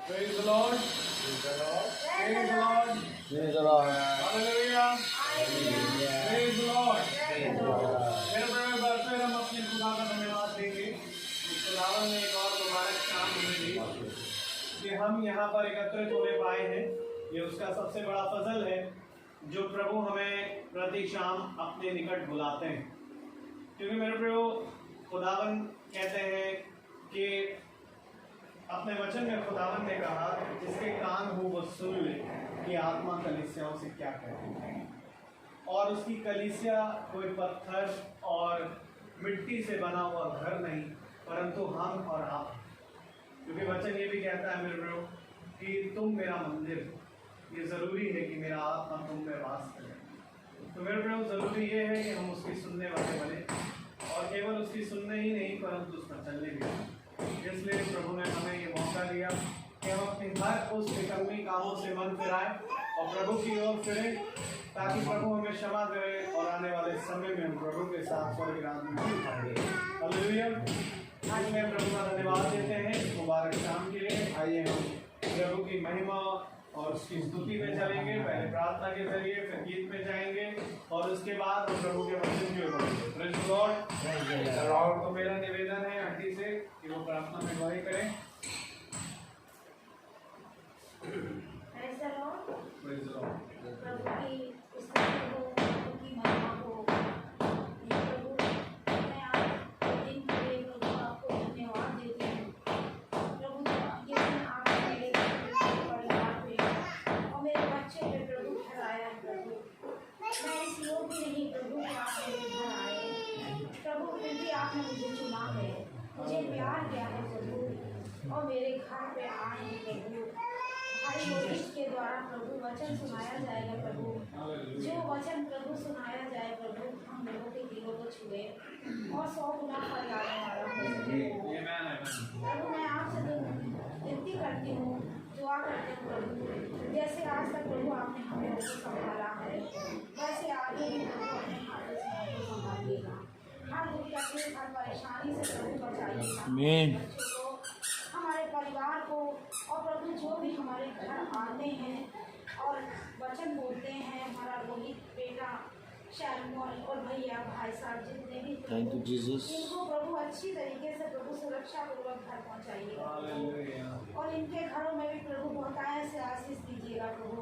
Praise the Lord. Praise the Lord. Praise the Lord. Praise the Lord. Hallelujah. Praise the Lord. Praise the Lord. मेरे प्यारे बार फिर हम अपने खुदा का धन्यवाद देंगे। खुदावन ने एक और मुबारक शाम हमें दी कि हम यहाँ पर एकत्रित होने पाए हैं। ये उसका सबसे बड़ा फजल है जो प्रभु हमें प्रति शाम अपने निकट बुलाते हैं। क्योंकि मेरे प्रियो खुदावन कहते हैं कि अपने वचन में खुदावन ने कहा जिसके कान हो वो सुन ले कि आत्मा कलीसियाओं से क्या कहती है। और उसकी कलीसिया कोई पत्थर और मिट्टी से बना हुआ घर नहीं परंतु हम और आप। क्योंकि वचन ये भी कहता है मेरे प्रियो कि तुम मेरा मंदिर, ये ज़रूरी है कि मेरा आत्मा तुम में वास करे। तो मेरे प्रियो ज़रूरी ये है कि हम उसकी सुनने वाले बने और केवल उसकी सुनने ही नहीं परंतु उस पर चलने भी बने। इसलिए प्रभु ने हमें ये मौका दिया कि हम अपनी हर उस विकर्मी कामों से मन फिराएं और प्रभु की ओर फिरें ताकि प्रभु हमें क्षमा करे और आने वाले समय में हम प्रभु के साथ स्वर्ग राज्य में जी पाएंगे। हालेलुया। आज मैं प्रभु का धन्यवाद देते हैं इस मुबारक शाम के लिए। आइए हम प्रभु की महिमा और उसकी स्तुति में चलेंगे। पहले प्रार्थना के जरिए फिर गीत में जाएंगे और उसके बाद हम प्रभु के वचन की ओर बढ़ेंगे। Praise the Lord. तो मेरा निवेदन है आंटी से कि वो प्रार्थना में अगुवाई करें। Praise the Lord. Praise the Lord. प्रभु की स्तुति हो, प्रभु की महिमा हो। प्रभु मैं आज दिन के लिए प्रभु आपको धन्यवाद देती हूँ। प्रभु ये दिन आपने मेरे परिवार पे और मेरे बच्चे पे प्रभु ठहराया। प्रभु मैं इस योग्य नहीं प्रभु कि आप मेरे घर आए। प्रभु फिर भी आपने मुझे चुना है, मुझे प्यार किया है प्रभु और मेरे घर पे आए हैं प्रभु। भाई योगेश के द्वारा प्रभु वचन सुनाया जाएगा प्रभु। जो वचन प्रभु सुनाया जाए प्रभु हम लोगों के दिलों को छुए और 100 गुना फल लाने वाला हो सके। प्रभु मैं आपसे विनती करती हूँ, दुआ करती हूँ प्रभु जैसे आज तक प्रभु आपने हमें लोगों को संभाला है वैसे आगे भी प्रभु अपने हाथों से हमको संभालिएगा। हर दुख तकलीफ हर परेशानी से प्रभु बचाइएगा। बच्चों को, हमारे परिवार को और प्रभु जो भी हमारे घर आते हैं और वचन बोलते हैं, हमारा रोहित बेटा शैलमोल और भैया भाई साहब जितने भी थैंक यू जीसस। इनको प्रभु अच्छी तरीके से प्रभु सुरक्षा पूर्वक घर पहुंचाइएगा और इनके घरों में भी प्रभु बहुतायत से आशीष दीजिएगा। प्रभु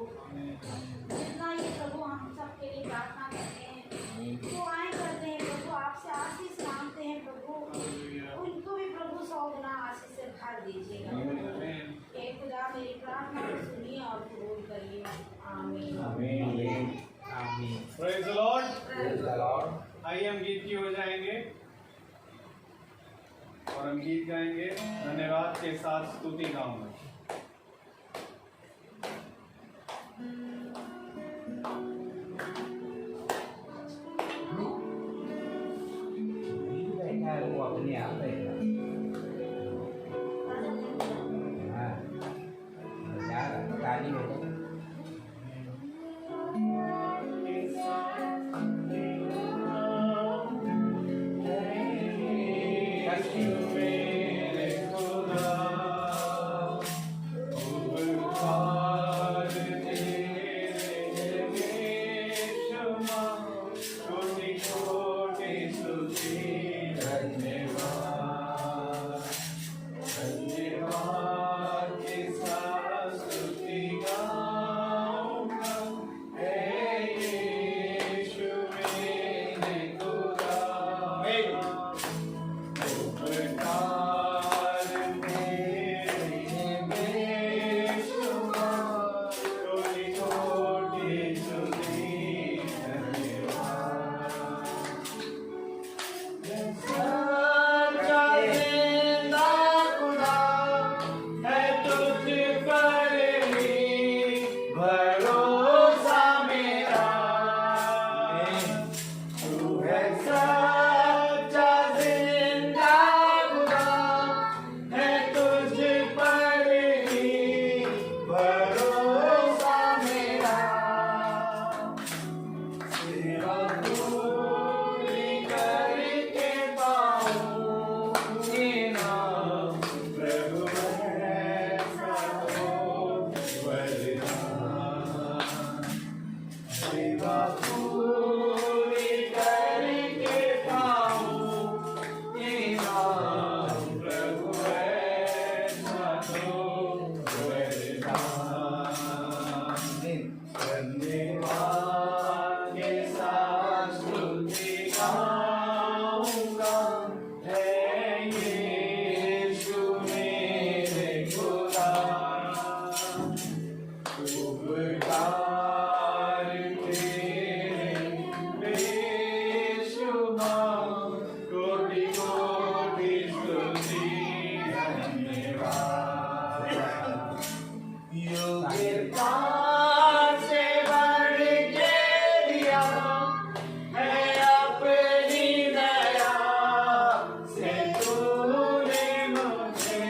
जितना ये प्रभु हम सबके लिए प्रार्थना करते हैं, दुआएं करते हैं प्रभु, आपसे आशीष मांगते हैं प्रभु, उनको भी प्रभु 100 गुना आशीष से भर दीजिएगा। हे खुदा मेरी प्रार्थना को सुनिए और कबूल करिए। आमीन। आमीन। आमीन। Praise the Lord. Praise the Lord. आइए हम गीत की ओर जाएंगे और हम गीत गाएंगे। धन्यवाद के साथ स्तुति गाऊंगा। धन्यवाद के साथ स्तुति गाऊंगा, है यीशु मेरे खुदा। उपकार तेरे बेशुमार, कोटि कोटि स्तुति धन्यवाद। योग्यता से बढ़ के दिया है अपनी दया से तूने मुझे।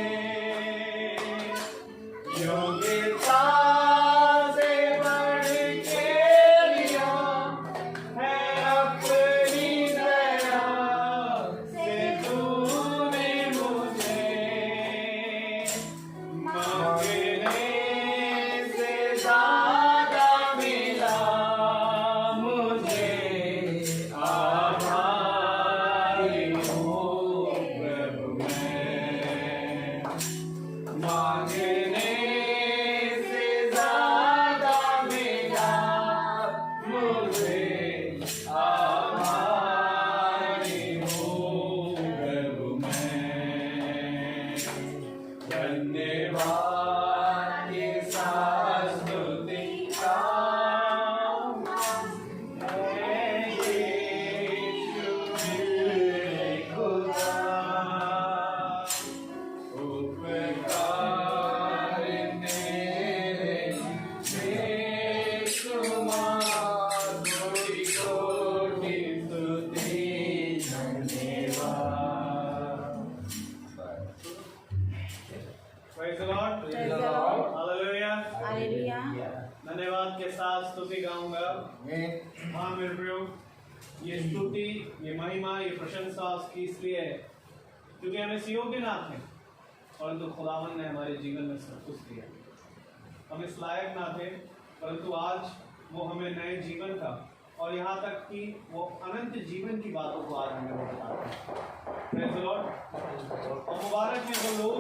योग्यता से बढ़ के दिया है अपनी दया से तूने मुझे। मांगने से ज्यादा मिला मुझे, आभारी हूँ प्रभु मैं। मांगने से ज्यादा मिला मुझे, आभारी हूँ प्रभु मैं। धन्यवाद के साथ स्तुति गाऊंगा, है यीशु मेरे खुदा। उपकार तेरे बेशुमार, कोटि कोटि स्तुति धन्यवाद। Praise the Lord. Praise the Lord. Hallelujah. Hallelujah. धन्यवाद के साथ स्तुति गाऊंगा। हाँ मेरे प्रियो, ये स्तुति, ये महिमा, ये प्रशंसा उसकी इसलिए है क्योंकि हम इस योग्य ना थे, परंतु खुदावन ने हमारे जीवन में सब कुछ दिया। हम इस लायक ना थे, परंतु आज वो हमें नए जीवन का और यहाँ तक कि वो अनंत जीवन की बातों को आज हमें बताते हैं। Praise the Lord. और मुबारक हैं वो लोग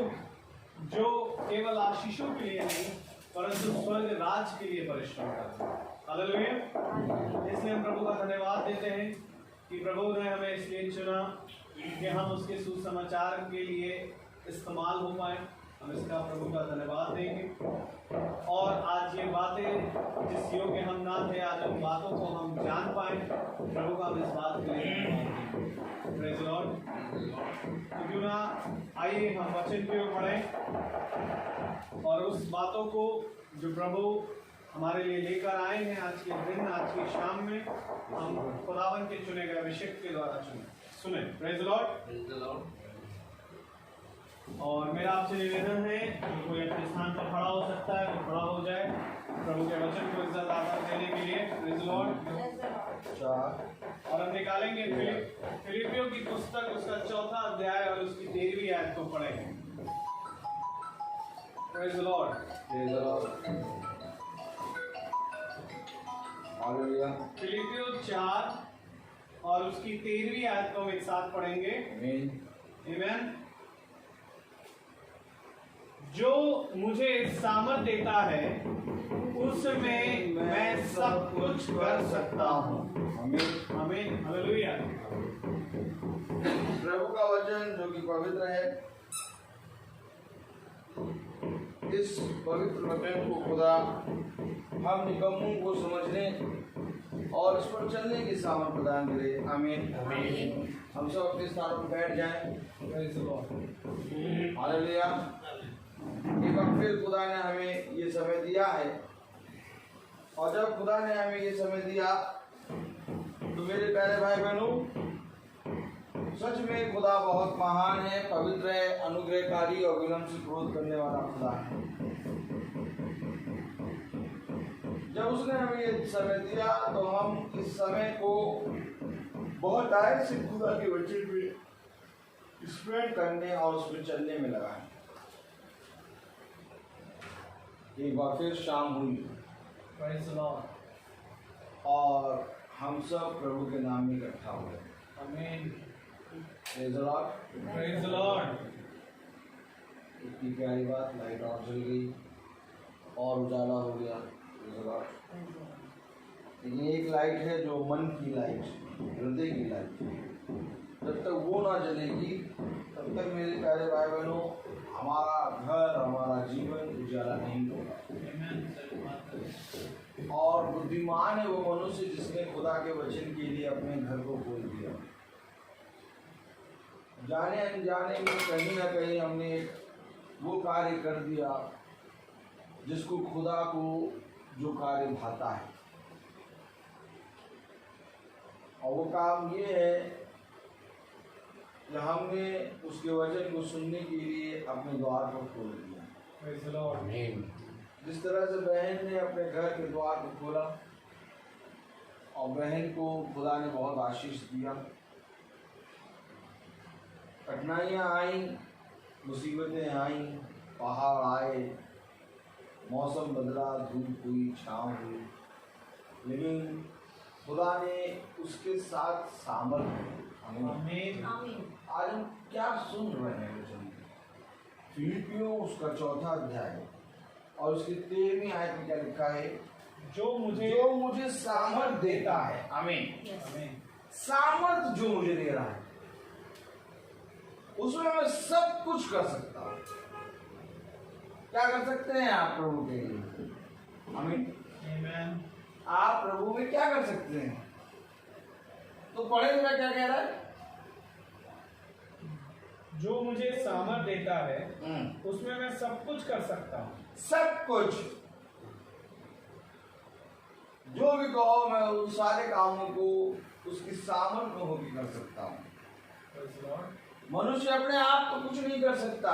जो केवल आशीषों के लिए नहीं, परंतु स्वर्ग राज के लिए परिश्रम करते हैं। हालेलुया। इसलिए हम प्रभु का धन्यवाद देते हैं कि प्रभु ने हमें इसलिए चुना कि हम उसके सुसमाचार के लिए इस्तेमाल हो पाए। हम इसका प्रभु का धन्यवाद देंगे। और आज ये बातें जिस योग्य हम ना थे, आज उन बातों को हम जान पाए। प्रभु का हम इस बात के लिए प्रेज़ द लॉर्ड। क्यों ना आइए हम वचन की ओर बढ़ें और उस बातों को जो प्रभु हमारे लिए लेकर आए हैं आज के दिन, आज की शाम में, हम खुदावन के चुने गए अभिषेक के द्वारा सुने। Praise the Lord. और मेरा आपसे निवेदन है कि कोई अपने स्थान पर खड़ा हो सकता है तो खड़ा हो जाए प्रभु के वचन को इज्जत आदर देने के लिए। Praise the Lord. और हम निकालेंगे फिलिपियों की पुस्तक, उसका 4वां अध्याय और उसकी 13वीं आयत को पढ़ेंगे। Praise the Lord. हालेलुया। फिलिपियों 4 और उसकी 13वीं आयत को हम एक साथ पढ़ेंगे। आमीन। जो मुझे सामर्थ देता है उसमें मैं सब कुछ कर सकता हूँ। आमीन। आमीन। हालेलुया। प्रभु का वचन जो कि पवित्र है, इस पवित्र वचन को खुदा हम निकम्मों को समझने और इस पर चलने की सामर्थ प्रदान करे। आमीन। हम सब अपने स्थानों पर बैठ जाएं। हालेलुया। एक बार फिर खुदा ने हमें ये समय दिया है, और जब खुदा ने हमें ये समय दिया तो मेरे प्यारे भाई बहनों, सच में खुदा बहुत महान है, पवित्र है, अनुग्रहकारी और विनम्र से क्रोध करने वाला खुदा है। जब उसने हमें ये समय दिया तो हम इस समय को बहुत आय से खुदा के वचन में स्प्रेड करने और उस पर चलने में लगाए। एक बार फिर शाम हुई और हम सब प्रभु के नाम में इकट्ठा हुए। आमीन। Praise the Lord. Praise the Lord. इतनी प्यारी बात, लाइट और जल गई और उजाला हो गया। लेकिन एक लाइट है जो मन की लाइट, हृदय की लाइट, जब तक वो ना जलेगी तब तक मेरे प्यारे भाई बहनों हमारा घर, हमारा जीवन उजाला नहीं होगा। और बुद्धिमान है वो मनुष्य जिसने खुदा के वचन के लिए अपने घर को खोल दिया। जाने अनजाने में कहीं ना कहीं हमने वो कार्य कर दिया जिसको खुदा को जो कार्य भाता है, और वो काम ये है कि हमने उसके वचन को सुनने के लिए अपने द्वार को खोल दिया। जिस तरह से बहन ने अपने घर के द्वार को खोला और बहन को खुदा ने बहुत आशीष दिया। कठिनाइयाँ आई, मुसीबतें आई, पहाड़ आए, मौसम बदला, धूप हुई, छाँव हुई, लेकिन खुदा ने उसके साथ सामर्थ्य। आमीन। आज हम क्या सुन रहे हैं वचन? फिलिपियों उसका 4था अध्याय और उसकी 13वीं आयत में क्या लिखा है? जो मुझे सामर्थ देता है। आमीन। सामर्थ जो मुझे दे रहा है उसमें मैं सब कुछ कर सकता हूँ। क्या कर सकते हैं आप प्रभु के लिए? आमीन। आप प्रभु में क्या कर सकते हैं? तो पढ़े मेरा क्या कह रहा है? जो मुझे सामर्थ देता है उसमें मैं सब कुछ कर सकता हूँ। सब कुछ, जो भी कहो मैं उन सारे कामों को उसकी सामर्थ में होकर कर सकता हूँ। मनुष्य अपने आप तो कुछ नहीं कर सकता,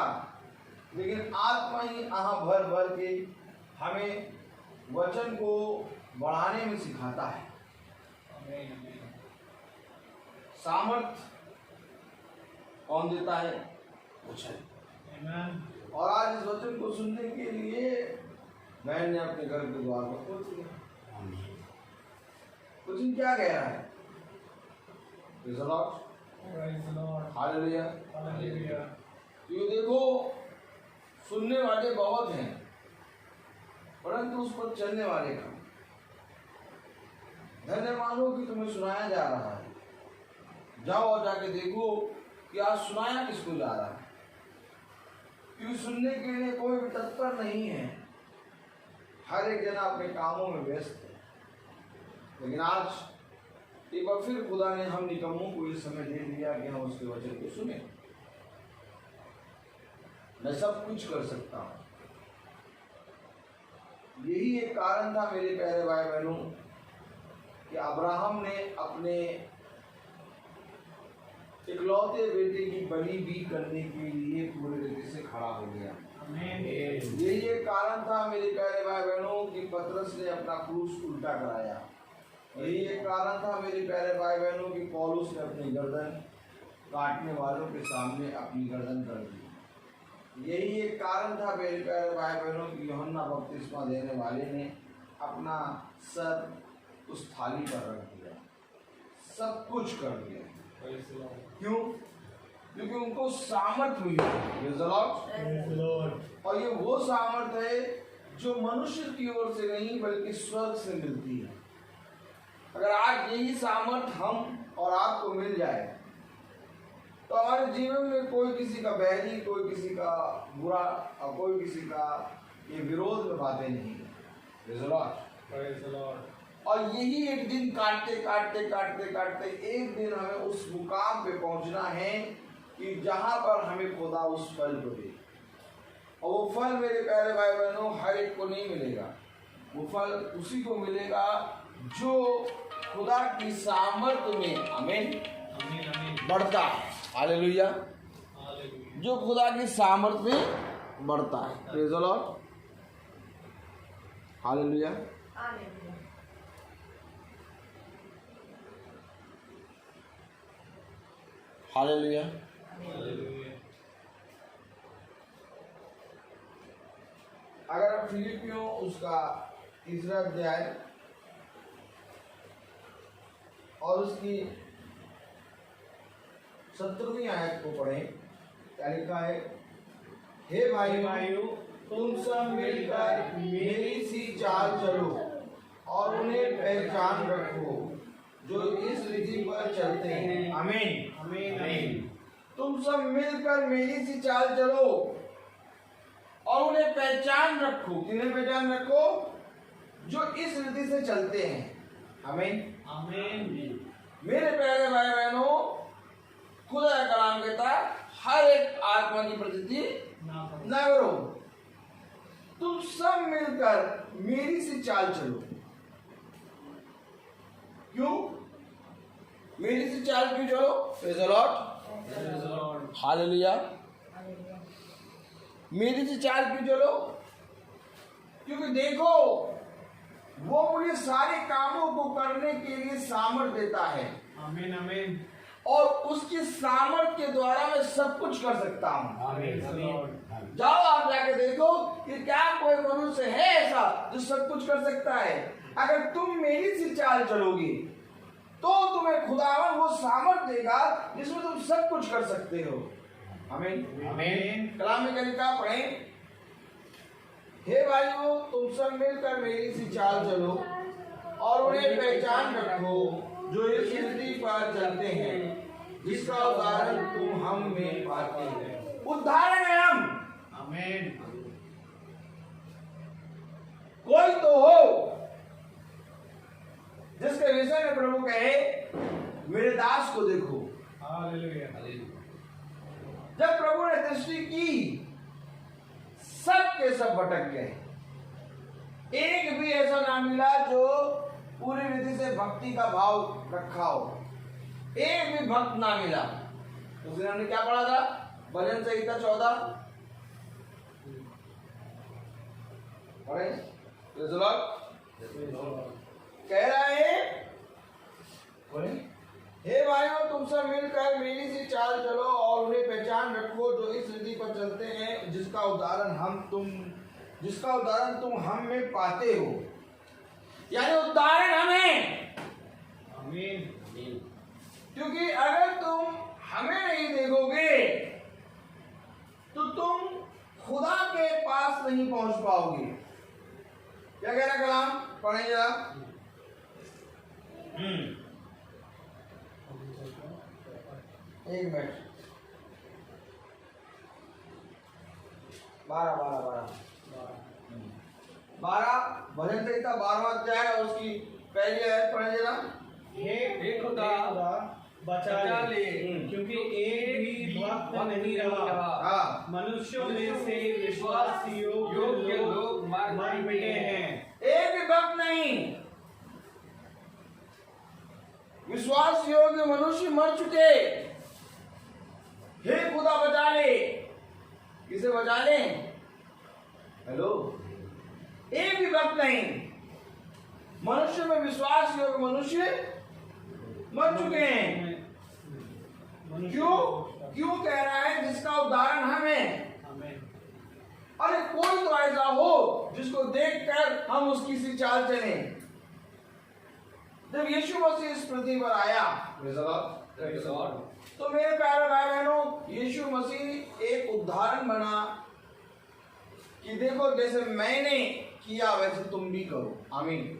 लेकिन आत्मा ही यहाँ भर भर के हमें वचन को बढ़ाने में सिखाता है। सामर्थ कौन देता है? वचन। और आज इस वचन को सुनने के लिए बहन ने अपने घर के द्वार को खोल दिया। वचन क्या कह रहा है? हालेलुया। ये देखो, सुनने वाले बहुत हैं परंतु उस पर चलने वाले कम। धन्य मानो कि तुम्हें सुनाया जा रहा है, जाओ और जाके देखो कि आज सुनाया किसको जा रहा है। क्योंकि सुनने के लिए कोई भी तत्पर नहीं है, हर एक जना अपने कामों में व्यस्त है। लेकिन आज एक बार फिर खुदा ने हम निकम्मों को इस समय दे दिया कि हम उसके वचन को सुने। मैं सब कुछ कर सकता हूँ। यही एक कारण था मेरे प्यारे भाई बहनों कि अब्राहम ने अपने इकलौते बेटे की बलि भी करने के लिए पूरे रीति से खड़ा हो गया। यही एक कारण था मेरे प्यारे भाई बहनों कि पतरस ने अपना क्रूस उल्टा कराया। यही एक कारण था मेरे प्यारे भाई बहनों कि पौलुस ने अपनी गर्दन काटने वालों के सामने अपनी गर्दन कर दी। यही एक कारण था मेरे प्यारे भाई बहनों कि यूहन्ना बपतिस्मा देने वाले ने अपना सर उस थाली पर रख दिया। सब कुछ कर दिया। क्यों? क्योंकि उनको सामर्थ मिली। और ये वो सामर्थ है जो मनुष्य की ओर से नहीं बल्कि स्वर्ग से मिलती है। अगर आज यही सामर्थ हम और आपको मिल जाए तो हमारे जीवन में कोई किसी का बैरी, कोई किसी का बुरा और कोई किसी का ये विरोध में बातें नहीं है। और यही एक दिन काटते काटते काटते काटते एक दिन हमें उस मुकाम पे पहुंचना है कि जहां पर हमें खुदा उस फल को दे। और वो फल मेरे प्यारे भाई बहनों हर एक को नहीं मिलेगा। वो फल उसी को मिलेगा जो खुदा की सामर्थ में आमीन बढ़ता है। हालेलुया। जो खुदा की सामर्थ में बढ़ता है। Praise the Lord. Hallelujah. Hallelujah. अगर आप फिलिपियों उसका 3रा अध्याय और उसकी 17वीं आयत को पढ़ें, क्या लिखा है? हे भाइयों, तुम सब मिलकर मेरी सी चाल चलो और उन्हें पहचान रखो जो इस विधि पर चलते हैं। आमीन आमीन। तुम सब मिलकर मेरी सी चाल चलो और उन्हें पहचान रखो। किन्हें पहचान रखो? जो इस विधि से चलते हैं। आमीन आमीन। मेरे प्यारे भाई बहनों, खुदा का कलाम कहता है हर एक आत्मा की प्रतीति न करो। तुम सब मिलकर मेरी सी चाल चलो। क्यों मेरी सी चाल क्यों चलो? Praise the Lord, hallelujah. मेरी सी चाल क्यों चलो? क्योंकि देखो वो मुझे सारे कामों को करने के लिए सामर्थ देता है। आमीन आमीन। और उसकी सामर्थ के द्वारा मैं सब कुछ कर सकता हूँ। आमीन। जाओ आप जाके देखो कि क्या कोई मनुष्य है ऐसा जो सब कुछ कर सकता है। अगर तुम मेरी सी चाल चलोगी तो तुम्हें खुदावन वो सामर्थ देगा जिसमें तुम सब कुछ कर सकते हो। आमीन आमीन। कलाम में क्या लिखा पढ़ें? हे भाइयों, तुम सब मिलकर मेरी सी चाल चलो और उन्हें पहचान रखो जो इस विधि पर चलते हैं जिसका उदाहरण तुम हम में पाते हैं। उदाहरण है हम। आमीन। कोई तो हो जिसके विषय में प्रभु कहे मेरे दास को देखो। हालेलुया। जब प्रभु ने दृष्टि की सब के सब भटक गए। एक भी ऐसा ना मिला जो पूरी विधि से भक्ति का भाव रखा हो। एक भी भक्त ना मिला। उस दिन हमने क्या पढ़ा था? भजन संहिता 14 पढ़े? Praise the Lord. कह रहा है हे भाइयों, तुम सब मिलकर मेरी सी चाल चलो और उन्हें पहचान रखो जो इस विधि पर चलते हैं जिसका उदाहरण तुम हम में पाते हो। यानी उदाहरण हमें। आमीन। क्योंकि अगर तुम हमें नहीं देखोगे तो तुम खुदा के पास नहीं पहुंच पाओगे। क्या कह रहा कलाम? पढ़ें जरा। एक मिनट। 12 भजन संहिता 12वां अध्याय और उसकी पहली आयत पढ़े जरा। हे खुदा बचा ले, क्योंकि एक भी भक्त नहीं रहा। मनुष्यों में से विश्वास योग्य लोग मर मिटे हैं। एक भी भक्त नहीं, विश्वास योग्य मनुष्य मर चुके। हे खुदा बचा ले। किसे बचा ले? हेलो, एक भी भक्त नहीं। मनुष्य में विश्वास योग्य मनुष्य मर चुके हैं। क्यों कह रहा है? जिसका उदाहरण हमें। अरे कोई तो ऐसा हो जिसको देखकर हम उसकी सी चाल चलें। जब यीशु मसीह इस पृथ्वी पर आया तो मेरे प्यारे भाई बहनों, यीशु मसीह एक उदाहरण बना कि देखो जैसे मैंने किया वैसे तुम भी करो। आमीन।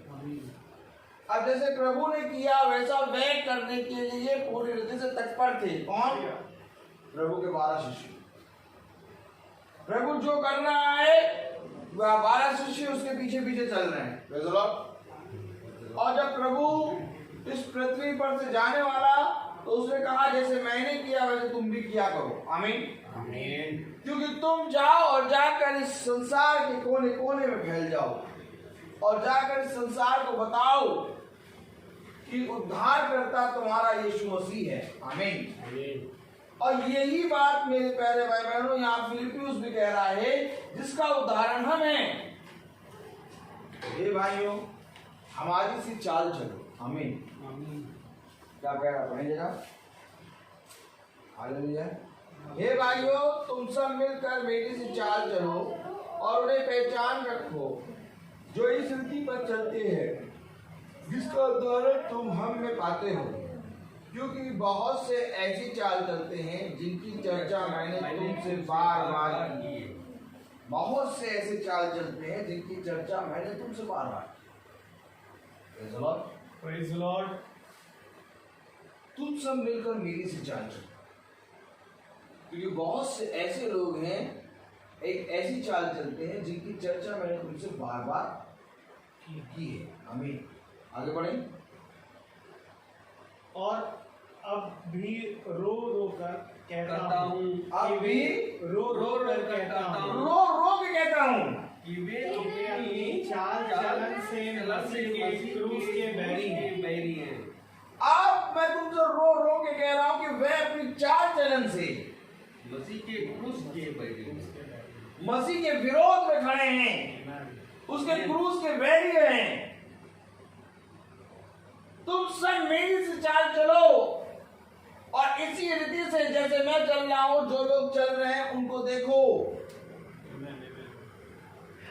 अब जैसे प्रभु ने किया वैसा वे करने के लिए पूरी रीति से तत्पर थे। कौन? प्रभु के 12 शिष्य। प्रभु जो कर रहा है वह 12 शिष्य उसके पीछे पीछे चल रहे हैं। और जब प्रभु इस पृथ्वी पर से जाने वाला तो उसने कहा जैसे मैंने किया वैसे तुम भी किया करो। आमीन। क्योंकि तुम जाओ और जाकर इस संसार के कोने कोने में फैल जाओ और जाकर इस संसार को बताओ कि उद्धारकर्ता तुम्हारा यीशु मसीह है। आमीन। और यही बात मेरे प्यारे भाई बहनों यहाँ फिलिपियुस भी कह रहा है जिसका उदाहरण हम हैं। हे भाइयों, हमारी सी चाल चलो। आमीन। क्या कह रहा पढ़ें जरा। हालेलुया। हे भाइयों, तुम सब मिलकर मेरी सी चाल चलो और उन्हें पहचान रखो जो इस रीति पर चलते हैं जिसका उदाहरण तुम हम में पाते हो। क्योंकि बहुत से ऐसी चाल चलते हैं जिनकी चर्चा मैंने तुमसे बार बार की है। बहुत से ऐसे चाल चलते हैं जिनकी चर्चा मैंने तुमसे बार बार Praise the Lord. तुम सब मिलकर मेरी से चाल चलो, क्योंकि बहुत से ऐसे लोग हैं एक ऐसी चाल चलते हैं जिनकी चर्चा मैंने तुमसे बार बार की है। आमीन। आगे बढ़े। और अब भी रो रो कर कहता हूँ, अब भी रो रो कर कहता हूँ रो रो के कहता हूँ कि वे अपनी चाल चलन से मसीह के क्रूस के बैरी हैं। अब मैं तुमसे रो रो के कह रहा हूँ कि वे अपनी चाल चलन से मसीह के क्रूस के बैरी, मसीह के विरोध में खड़े हैं, उसके क्रूस के बैरी हैं। तुम सब मेरी से चाल चलो और इसी रीति से जैसे मैं चल रहा हूं, जो लोग चल रहे हैं उनको देखो।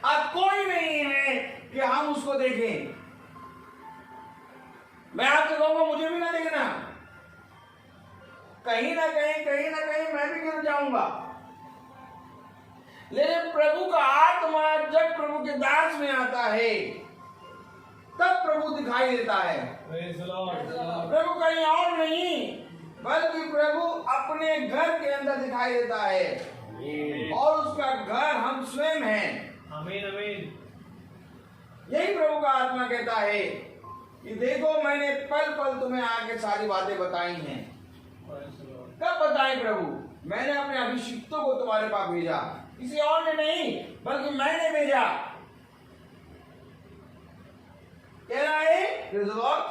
अब कोई नहीं है कि हम उसको देखें। मैं आपसे कहूंगा मुझे भी ना देखना, कहीं ना कहीं मैं भी गिर जाऊंगा। लेकिन प्रभु का आत्मा जब प्रभु के दास में आता है तब प्रभु दिखाई देता है। Praise the Lord. प्रभु कहीं और नहीं बल्कि प्रभु अपने घर के अंदर दिखाई देता है और उसका घर हम स्वयं हैं। आमीन आमीन। यही प्रभु का आत्मा कहता है कि देखो मैंने पल पल तुम्हें आके सारी बातें बताई हैं। कब बताई प्रभु? मैंने अपने अभिषिक्तों को तुम्हारे पास भेजा, किसी और ने नहीं बल्कि मैंने भेजा। कह रहा है Praise the Lord।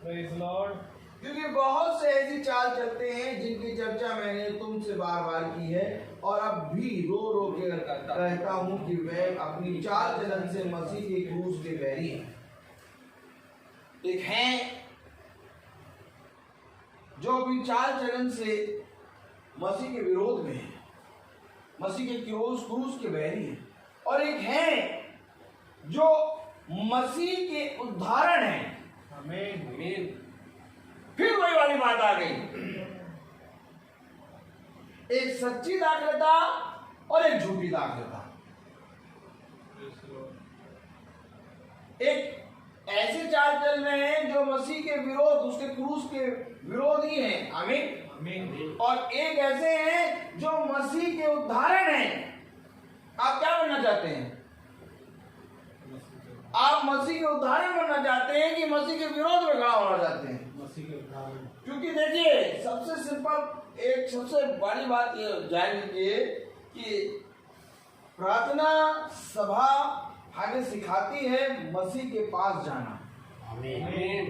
Praise the Lord. क्योंकि बहुत से ऐसी चाल चलते हैं जिनकी चर्चा मैंने तुमसे बार बार की है और अब भी रो रो के कहता हूं कि वे अपनी चाल चलन से मसीह के क्रूस के बैरी हैं। एक हैं जो अपनी चाल चलन से मसीह के विरोध में है, मसीह के क्रूस के बैरी हैं, और एक हैं जो मसीह के उदाहरण हैं। आमीन आमीन। फिर वही वाली बात आ गई, एक सच्ची दाखलता और एक झूठी दाखलता। एक ऐसे चाल चल रहे हैं जो मसीह के विरोध, उसके क्रूस के विरोधी हैं। आमीन आमीन। और एक ऐसे हैं जो मसीह के उदाहरण हैं। आप क्या बनना चाहते हैं? आप मसीह के उदाहरण बनना चाहते हैं कि मसीह के विरोध में खड़ा होना चाहते हैं? मसीह के उदाहरण। क्योंकि देखिए सबसे सिंपल एक सबसे बड़ी बात ये जान लीजिए कि प्रार्थना सभा हमें सिखाती है मसीह के पास जाना। आमीन।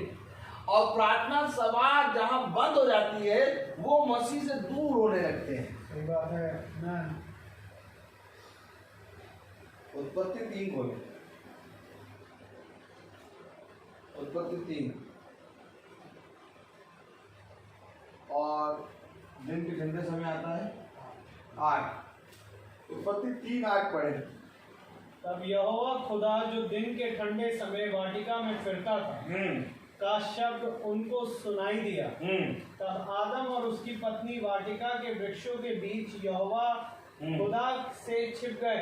और प्रार्थना सभा जहां बंद हो जाती है वो मसीह से दूर होने लगते हैं। सही बात है। आमीन। उत्पत्ति 3 खोले। उत्पत्ति 3 और दिन के ठंडे समय आता है 8। उत्पत्ति 3:8 पढ़े। तब यहोवा खुदा जो दिन के ठंडे समय वाटिका में फिरता था का शब्द उनको सुनाई दिया। तब आदम और उसकी पत्नी वाटिका के वृक्षों के बीच यहोवा खुदा से छिप गए।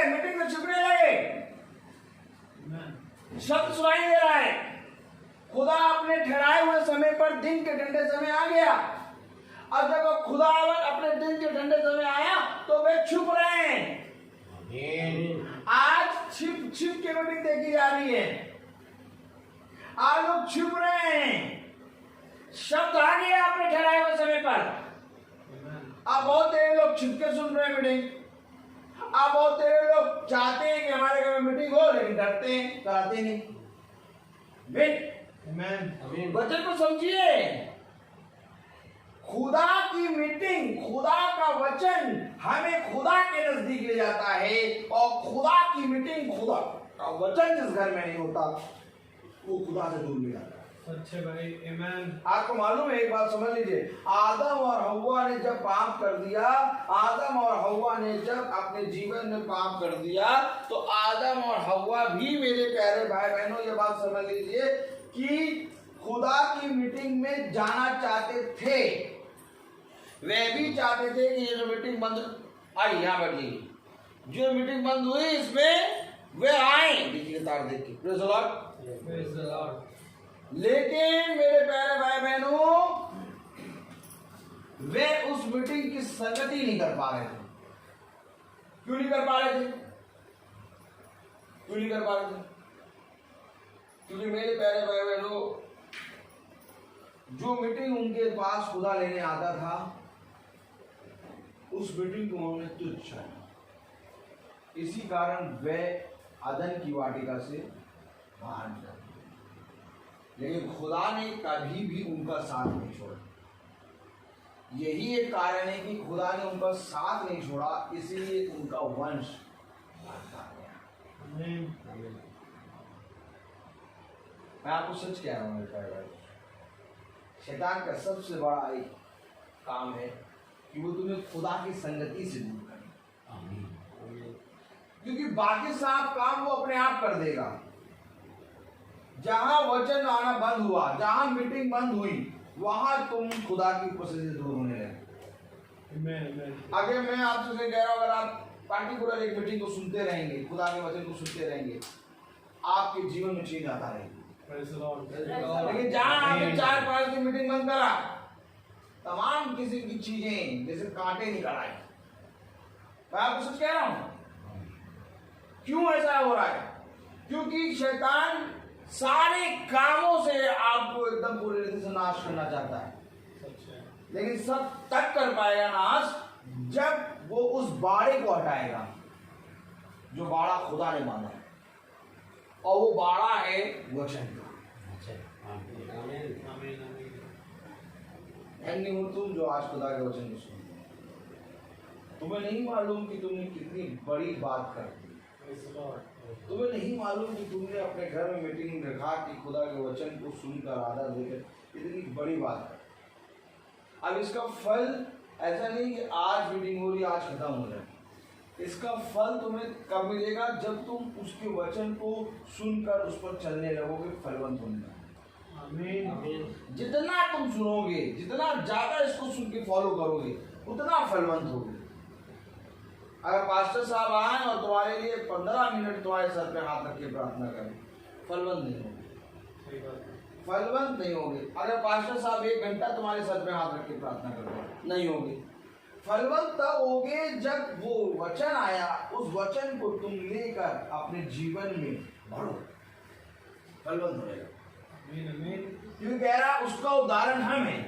मीटिंग में छिपने लगे। शब्द सुनाई दे रहा है, खुदा अपने ठहराए हुए समय पर दिन के ठंडे समय आ गया। अब जब खुदा अपने दिन के ठंडे समय आया तो वे छुप रहे हैं। आज छिप के मीटिंग देखी जा रही है। आज लोग छुप रहे हैं। शब्द आ गया अपने ठहराए हुए समय पर। अब बहुत देर लोग छिप के सुन रहे हैं मीटिंग। अब बहुत देर लोग चाहते हैं कि हमारे घर में मीटिंग हो, लेकिन डरते हैं, कराते नहीं। वचन को समझिए, खुदा की मीटिंग, खुदा का वचन हमें खुदा के नजदीक ले जाता है और खुदा की मीटिंग, खुदा का वचन जिस घर में नहीं होता वो खुदा से दूर ले जाता है। सच्चे भाई। आमीन। आपको मालूम है, एक बात समझ लीजिए, आदम और हव्वा ने जब पाप कर दिया, आदम और हव्वा ने जब अपने जीवन में पाप कर दिया तो आदम और हव्वा भी, मेरे प्यारे भाई बहनों, ये बात समझ लीजिए कि खुदा की मीटिंग में जाना चाहते थे। वे भी चाहते थे कि ये जो मीटिंग बंद, आई यहाँ बैठिए, जो मीटिंग बंद हुई इसमें वे आए, देखिए तार देख के, प्रेज़ द लॉर्ड। लेकिन मेरे प्यारे भाई बहनों, वे उस मीटिंग की संगति नहीं कर पा रहे थे। क्यों नहीं कर पा रहे थे? क्यों नहीं कर पा रहे थे? क्योंकि मेरे प्यारे भाई बहनों, जो मीटिंग उनके पास खुदा लेने आता था, उस मीटिंग को उन्होंने तुच्छ समझा। इसी कारण वे अदन की वाटिका से बाहर निकल गए। लेकिन खुदा ने कभी भी उनका साथ नहीं छोड़ा। यही एक कारण है कि खुदा ने उनका साथ नहीं छोड़ा, इसीलिए उनका वंश बढ़ता गया। मैं आपको सच कह रहा हूं मेरे प्यारे भाई, शैतान का सबसे बड़ा एक काम है कि वो तुम्हें खुदा की संगति से दूर करे। क्योंकि बाकी सब काम वो अपने आप कर देगा। जहां वचन आना बंद हुआ, जहां मीटिंग बंद हुई, वहां तुम खुदा की उपस्थिति से दूर होने लगे। अगर मैं आपसे कह रहा हूं, अगर आप पार्टिकुलर एक मीटिंग को सुनते रहेंगे, खुदा के वचन को सुनते रहेंगे, आपके जीवन में चेंज आता रहेगा। लेकिन जहां आपने 4-5 की मीटिंग बंद करा, तमाम किसी की चीजें जैसे कांटे निकल आए। मैं आपको सच कह रहा हूं। क्यों ऐसा हो रहा है? क्योंकि शैतान सारे कामों से आपको एकदम पूरी रीति से नाश करना चाहता है। लेकिन सब तब कर पाएगा नाश जब वो उस बाड़े को हटाएगा जो बाड़ा खुदा ने बांधा है, और वो बाड़ा है वचन का। धन्य हो तुम जो आज खुदा के वचन को सुनते हो। तुम्हें नहीं मालूम कि तुमने कितनी बड़ी बात कर दी। तुम्हें नहीं मालूम कि तुमने अपने घर में मीटिंग रखा कि खुदा के वचन को सुनकर आदर देकर इतनी बड़ी बात कर। अब इसका फल ऐसा नहीं कि आज मीटिंग हो रही, आज खत्म हो जाए। इसका फल तुम्हें कब मिलेगा? जब तुम उसके वचन को सुनकर उस पर चलने लगोगे, फलवंत होने लगोगे। जितना तुम सुनोगे, जितना ज्यादा इसको सुन के फॉलो करोगे, उतना फलवंत होगे। अगर पास्टर साहब आए और तुम्हारे लिए 15 मिनट तुम्हारे सर पे हाथ रख के प्रार्थना करें, फलवंत नहीं होगे, फलवंत नहीं होगे। अगर पास्टर साहब 1 घंटा तुम्हारे सर पे हाथ रख के प्रार्थना करें, नहीं होगे। फलवंत तब होगे जब वो वचन आया, उस वचन को तुम लेकर अपने जीवन में बढ़ो, फलवंत होएगा। क्यों कह रहा? उसका उदाहरण हम है।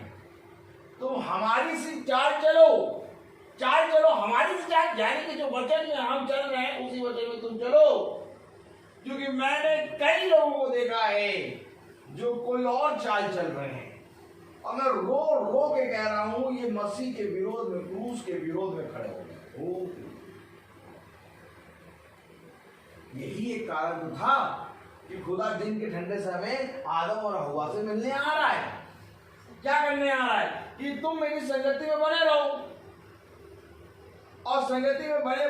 तुम हमारी सी चाल चलो, हमारी सी चाल, यानी कि जो वचन में हम चल रहे हैं उसी वचन में तुम चलो। क्योंकि मैंने कई लोगों को देखा है जो कोई और चाल चल रहे हैं, और मैं रो के कह रहा हूं, ये मसीह के विरोध में, क्रूस के विरोध में खड़े हो गए। यही एक कारण तो था कि खुदा दिन के ठंडे समय आदम और हव्वा से मिलने आ रहा है। क्या करने आ रहा है? कि तुम मेरी संगति में बने रहो, और संगति में बने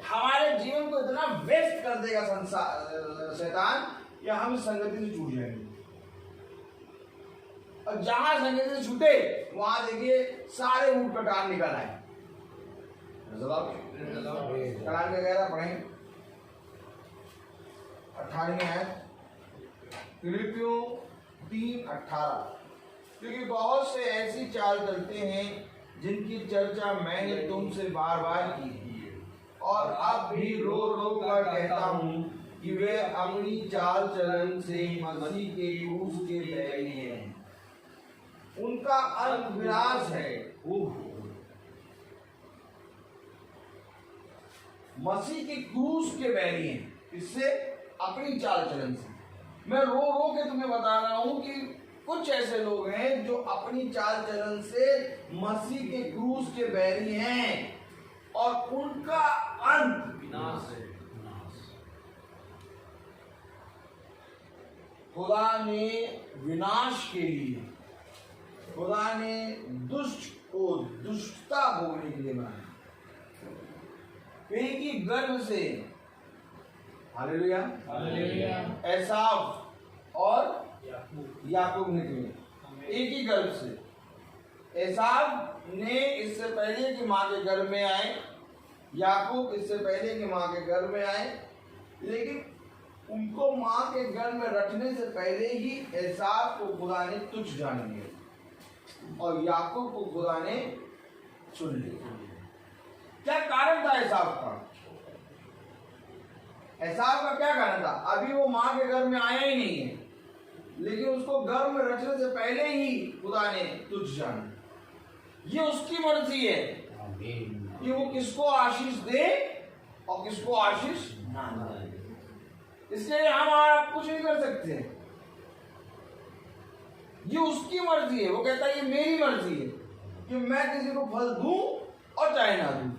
हमारे जीवन को इतना वेस्ट कर देगा संसार शैतान, या हम संगति से छूट जाएंगे। और जहां संगति से छूटे वहां देखिए सारे ऊट पटान निकल आए। कलाम के 11 पढ़ें, 18 है, फिलिपियों 3:18। क्योंकि बहुत से ऐसी चाल चलते हैं जिनकी चर्चा मैंने तुमसे बार बार की है, और अब भी रो कर कहता हूं कि वे अपनी चाल चलन से मसीह के क्रूस के बैरी हैं। उनका अंत विनाश है। मसीह के क्रूस के बैरी हैं, इससे अपनी चाल चलन से। मैं रो के तुम्हें बता रहा हूं कि कुछ ऐसे लोग हैं जो अपनी चाल चलन से मसीह के क्रूस के बैरी हैं, और उनका अंत विनाश है। खुदा ने विनाश के लिए, खुदा ने दुष्ट को दुष्टता भोगने के लिए बनाया। एक ही गर्भ से, हालेलुया, एसाव और याकूब निकले, एक ही गर्भ से। एसाव ने इससे पहले कि मां के गर्भ में आए, याकूब इससे पहले कि माँ के गर्भ में आए, लेकिन उनको माँ के गर्भ में रखने से पहले ही एसाव को खुदा ने तुच्छ जान लिया और याकूब को खुदा ने चुन लिया। क्या कारण था एसाव का? एसाव का क्या कारण था? अभी वो माँ के गर्भ में आया ही नहीं है, लेकिन उसको गर्भ में रखने से पहले ही खुदा ने तुच्छ जाना। ये उसकी मर्जी है कि वो किसको आशीष दे और किसको आशीष ना दे। इसलिए हम आप कुछ नहीं कर सकते। ये उसकी मर्जी है। वो कहता है ये मेरी मर्जी है कि मैं किसी को फल दूं और चाहे ना दूं।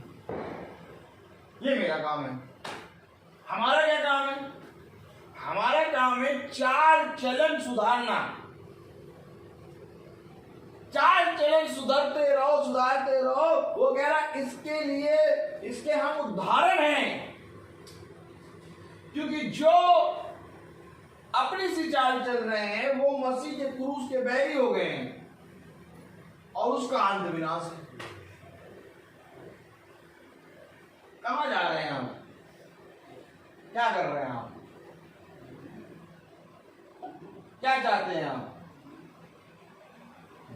ये मेरा काम है। हमारा क्या काम है? हमारा काम है चाल चलन सुधारना। चाल चलन सुधरते रहो, सुधारते रहो। वो कह रहा इसके लिए इसके हम उदाहरण हैं, क्योंकि जो अपनी सी चाल चल रहे हैं वो मसीह के क्रूस के बैरी हो गए हैं और उसका अंत विनाश है। कहां जा रहे हैं आप? क्या कर रहे हैं आप? क्या चाहते हैं आप?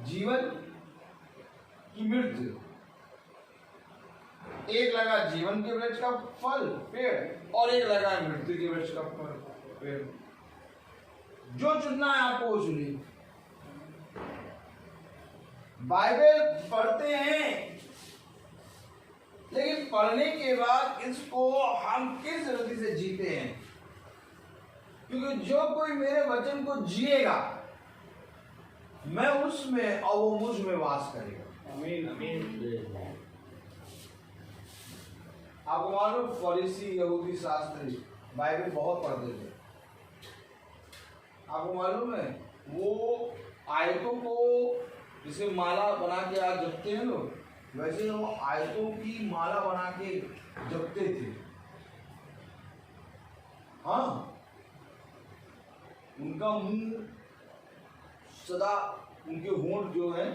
जीवन की मृत्यु? एक लगा जीवन के वृक्ष का फल पेड़ और एक लगा मृत्यु के वृक्ष का फल पेड़। जो चुनना है आपको वो चुनिए। बाइबल पढ़ते हैं, लेकिन पढ़ने के बाद इसको हम किस रीति से जीते हैं? क्योंकि जो कोई मेरे वचन को जिएगा मैं उसमें और वो मुझ में वास करेगा। आमीन आमीन। आपको मालूम फरीसी यहूदी शास्त्री बाइबल बहुत पढ़ते थे। आपको मालूम है वो आयतों को जैसे माला बना के आज जपते हैं लोग, वैसे वो आयतों की माला बना के जपते थे। हाँ, उनका मुंह सदा, उनके होंठ जो है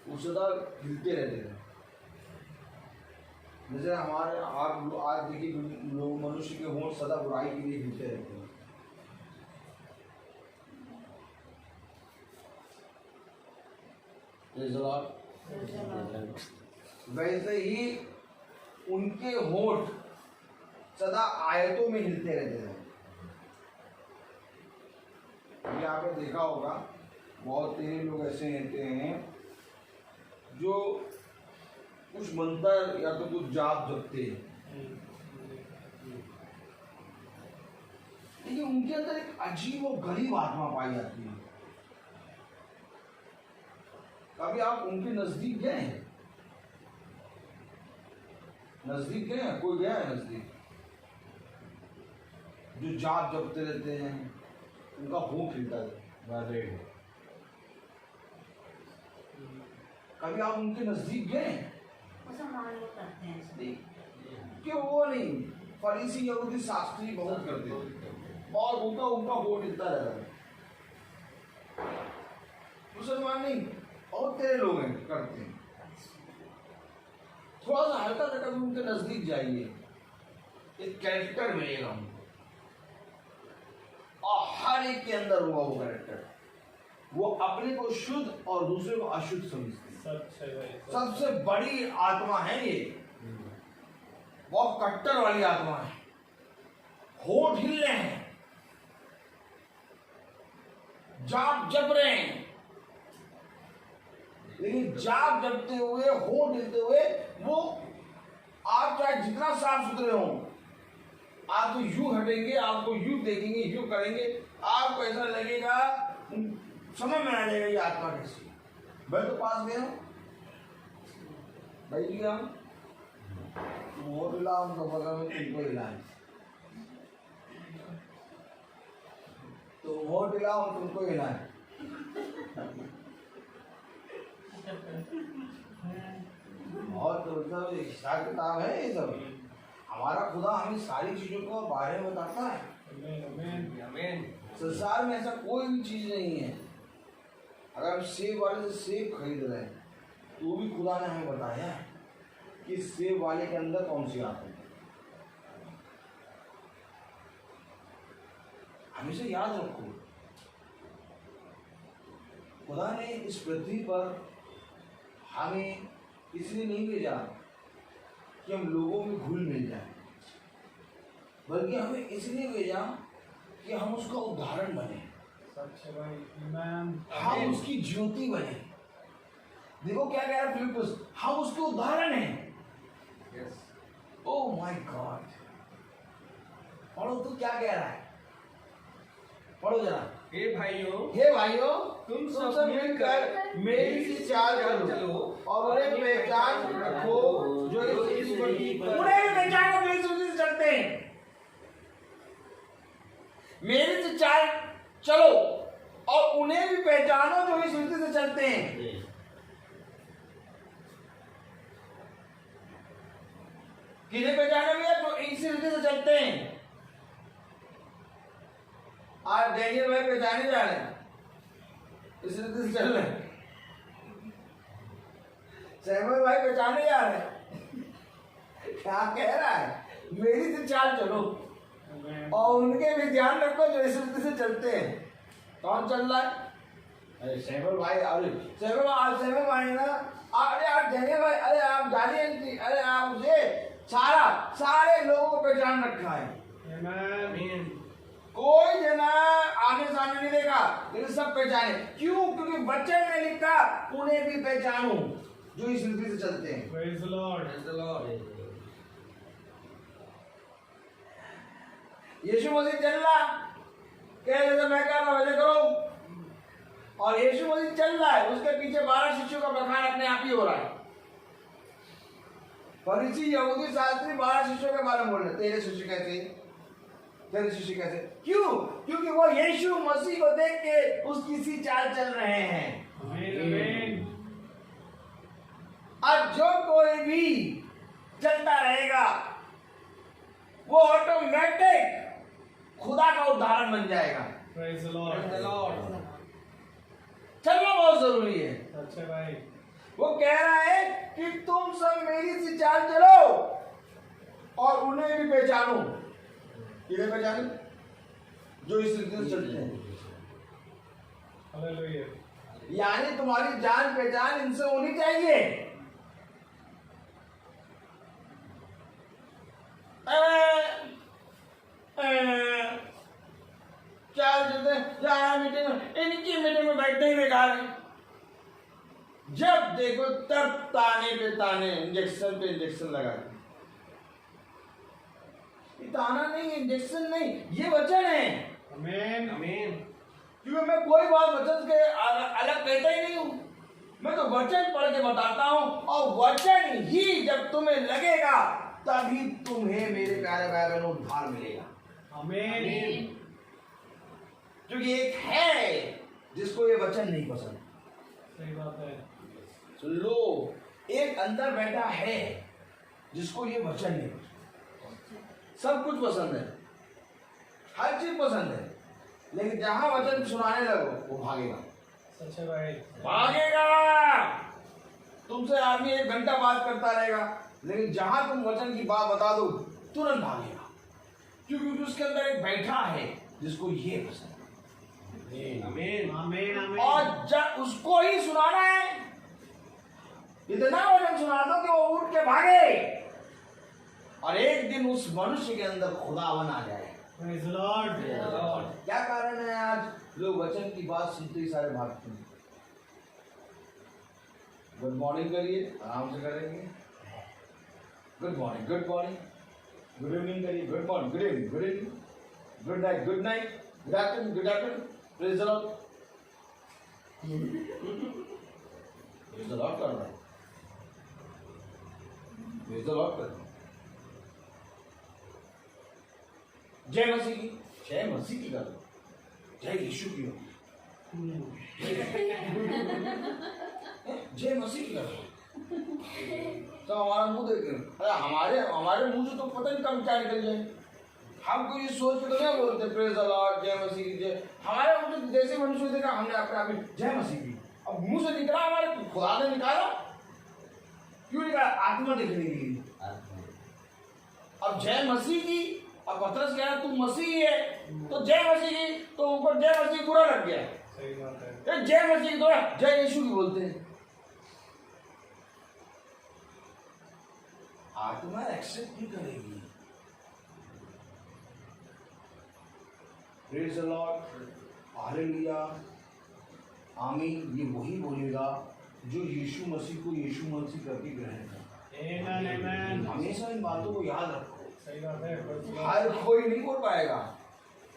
वो सदा हिलते रहते थे। जैसे हमारे आप आज देखिए लोग, मनुष्य के होंठ सदा बुराई के लिए हिलते रहते हैं। वैसे ही उनके होंठ सदा आयतों में हिलते रहते थे। ये आपने देखा होगा, बहुत तेरे लोग ऐसे रहते हैं जो कुछ मंत्र या तो कुछ जाप जपते हैं, लेकिन उनके अंदर एक अजीब और गरीब आत्मा पाई जाती है। कभी आप उनके नजदीक गए हैं? नजदीक गए हैं? कोई गया है नजदीक? जो जाप जपते रहते हैं, उनका होंठ हिलता है। कभी आप उनके नजदीक गए हैं? करते हैं क्यों? वो नहीं, फरीसी यहूदी शास्त्री बहुत करते हैं और उनका होंठ हिलता रहता है। मुसलमान नहीं, और तेरे लोग हैं करते हैं। थोड़ा सा हल्का सा कभी उनके नजदीक जाइए, एक कैरेक्टर मिलेगा उनको, और हर एक के अंदर होगा वो कैरेक्टर। वो अपने को शुद्ध और दूसरे को अशुद्ध समझते हैं। सबसे बड़ी आत्मा है ये, बहुत कट्टर वाली आत्मा है। होठ हिल रहे हैं, जाप जप रहे हैं, लेकिन जाप जपते हुए, होठ हिलते हुए, वो आप चाहे जितना साफ सुथरे हो, आप तो यूं हटेंगे, आपको यूं देखेंगे, यूं करेंगे, आपको ऐसा लगेगा, समझ में आ जाएगा ये आत्मा कैसी। मैं तो पास गया हूँ, बैठ गया हूँ, वो हिला, उनका बगल में तुमको हिलाए, तो वो हिला और तुमको हिलाए। और तो सब हिसाब किताब है ये सब। हमारा खुदा हमें सारी चीजों को बारे में बताता है। संसार में ऐसा कोई भी चीज नहीं है। अगर हम सेब वाले से सेब खरीद रहे हैं तो भी खुदा ने हमें बताया है। कि सेब वाले के अंदर कौन सी आत्मा है। हमेशा याद रखो, खुदा ने इस पृथ्वी पर हमें इसलिए नहीं भेजा कि हम लोगों में घुल मिल जाए, बल्कि हमें इसलिए भेजा कि हम उसका उदाहरण बने, सच है भाई, आमीन। हम उसकी ज्योति बने। देखो क्या कह रहा है फिलिप्पुस, हम उसके उदाहरण हैं। यस। ओह माय गॉड, पढ़ो तो क्या कह रहा है, पढ़ो जरा। हे भाइयों, हे भाइयों, तुम सब सब मिलकर मेरी सी चाल चलो और उन्हें पहचान रखो जो इस पृथ्वी पर, उन्हें भी पहचानो जो इस पृथ्वी से चलते हैं। मेरी सी चाल चलो और उन्हें भी पहचानो जो इस पृथ्वी से चलते हैं। किन्हें पहचाने भैया? जो इसी पृथ्वी से चलते हैं। आज डैनियल भाई पहचाने जा रहे हैं, इस रीति से चल रहे हैं। सैमुअल भाई पहचाने जा रहे हैं। क्या कह रहा है? मेरी से चाल चलो और उनके भी ध्यान रखो जो इस रीति से चलते हैं। कौन चल रहा है? अरे सैमुअल भाई, अरे सैमुअल भाई ना, अरे आप डैनियल भाई, अरे आप जानिए, अरे आप ये सारे लोगों को पहचान रखा है। आमीन। कोई जना आगे सामने नहीं देखा, लेकिन सब पहचाने। क्यों? क्योंकि वचन में लिखा उन्हें भी पहचानो जो इस रीति से चलते हैं। Praise the Lord. Praise the Lord. यीशु मसीह चल रहा, कह रहे मैं कर रहा वैसे करो, और यीशु मसीह चल रहा है, उसके पीछे 12 शिष्यों का बखान अपने आप ही हो रहा है। फरीसी यहूदी शास्त्री 12 शिष्यों के बारे में बोल रहे, तेरे शिष्य कैसे, तेरे शिष्य कैसे? क्यों? क्योंकि वो यीशु मसीह को देख के उसकी सी चाल चल रहे हैं। आमीन। अब जो कोई भी चलता रहेगा वो ऑटोमेटिक खुदा का उदाहरण बन जाएगा। Praise the Praise the Lord. Lord. चलना बहुत जरूरी है। सच है भाई। वो कह रहा है कि तुम सब मेरी सी चाल चलो और उन्हें भी पहचानो। किन्हें पहचानो? जो इस रीति से चलते हैं। हालेलुया। यानी तुम्हारी जान पहचान इनसे होनी चाहिए। क्या मीटिंग में, इनकी मीटिंग में बैठते ही बेकार है। जब देखो तब ताने पे ताने, इंजेक्शन पे इंजेक्शन लगा के। ये ताना नहीं, इंजेक्शन नहीं, ये वचन है। आमीन। Amen. क्योंकि मैं कोई बात वचन के अलग कहता ही नहीं हूं, मैं तो वचन पढ़ के बताता हूं, और वचन ही जब तुम्हें लगेगा तभी तुम्हें मेरे प्यारे भाई बहनों उद्धार मिलेगा। आमीन। क्योंकि एक है जिसको ये वचन नहीं पसंद। सही बात है। सुन लो, एक अंदर बैठा है जिसको ये वचन नहीं पसंद। सब कुछ पसंद है, हर चीज पसंद है, लेकिन जहां वचन सुनाने लगो वो भागेगा। सच है भाई। भागेगा। तुमसे आदमी 1 घंटा बात करता रहेगा, लेकिन जहां तुम वचन की बात बता दो तुरंत भागेगा। क्योंकि उसके अंदर एक बैठा है जिसको ये पसंद है। Amen. आमीन। आमीन। और जब उसको ही सुनाना है, इतना वचन सुना दो कि वो उठ के भागे, और एक दिन उस मनुष्य के अंदर खुदावन आ जाए। Praise the Lord. Praise the Lord. क्या कारण है आज लोग वचन की बात सुनते ही सारे भागते हैं? गुड मॉर्निंग करिए, आराम से करेंगे। Good morning, good morning, good evening करिए, good morning, good evening, good evening, good night, good night, good afternoon, good afternoon, praise the Lord. Praise the Lord कर रहा है, प्रेज द लॉर्ड कर रहा है। जय मसीह की, जय मसीह की करो, जय यीशु की हो, जय मसीह की करो। तो हमारा मुंह देख रहे, अरे हमारे मुंह से तो पता नहीं कब क्या निकल जाए। हमको ये सोच के तो नहीं बोलते प्रेज द लॉर्ड, जय मसीह की जय। हमारे मुंह से जैसे मनुष्य देखा हमने अपने आप में जय मसीह की, अब मुंह से निकला, हमारे खुदा ने निकाला। क्यों लिखा? आत्मा दिखने के लिए। अब जय मसीह की, अब पतरस कह रहा तू मसीह है, तो जय मसीह की, तो ऊपर जय मसीह पूरा लग गया। सही बात है। तो जय मसीह की थोड़ा जय यीशु की बोलते हैं। आत्मा एक्सेप्ट नहीं करेगी। प्रेज द लॉर्ड, हालेलुया, आमीन। ये वही बोलेगा जो यीशु मसीह को यीशु मसीह करके ग्रहण करता है। आमेन, आमेन। हमेशा इन बातों को याद रखो। सही बात है। हर कोई नहीं बोल पाएगा।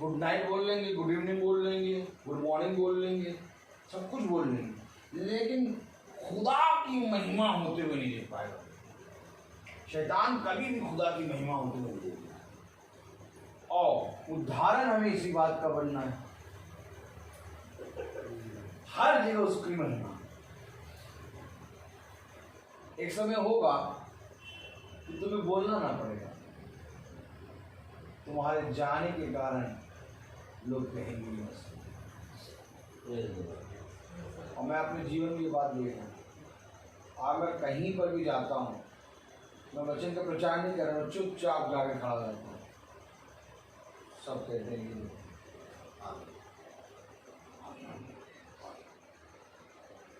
गुड नाइट बोल लेंगे, गुड इवनिंग बोल लेंगे, गुड मॉर्निंग बोल लेंगे, सब कुछ बोल लेंगे, लेकिन खुदा की महिमा होते हुए नहीं देख पाएगा। शैतान कभी भी खुदा की महिमा होते हुए नहीं देखेगा। और उदाहरण हमें इसी बात का बनना है, हर जगह उसकी महिमा। एक समय होगा कि तुम्हें बोलना ना पड़ेगा, तुम्हारे जाने के कारण लोग कहेंगे बस। और मैं अपने जीवन में ये बात देख रहा हूँ। आज मैं कहीं पर भी जाता हूँ, मैं वचन का प्रचार नहीं कर रहा हूँ, चुपचाप जाके खड़ा रहता हूँ। सब कहते हैं ये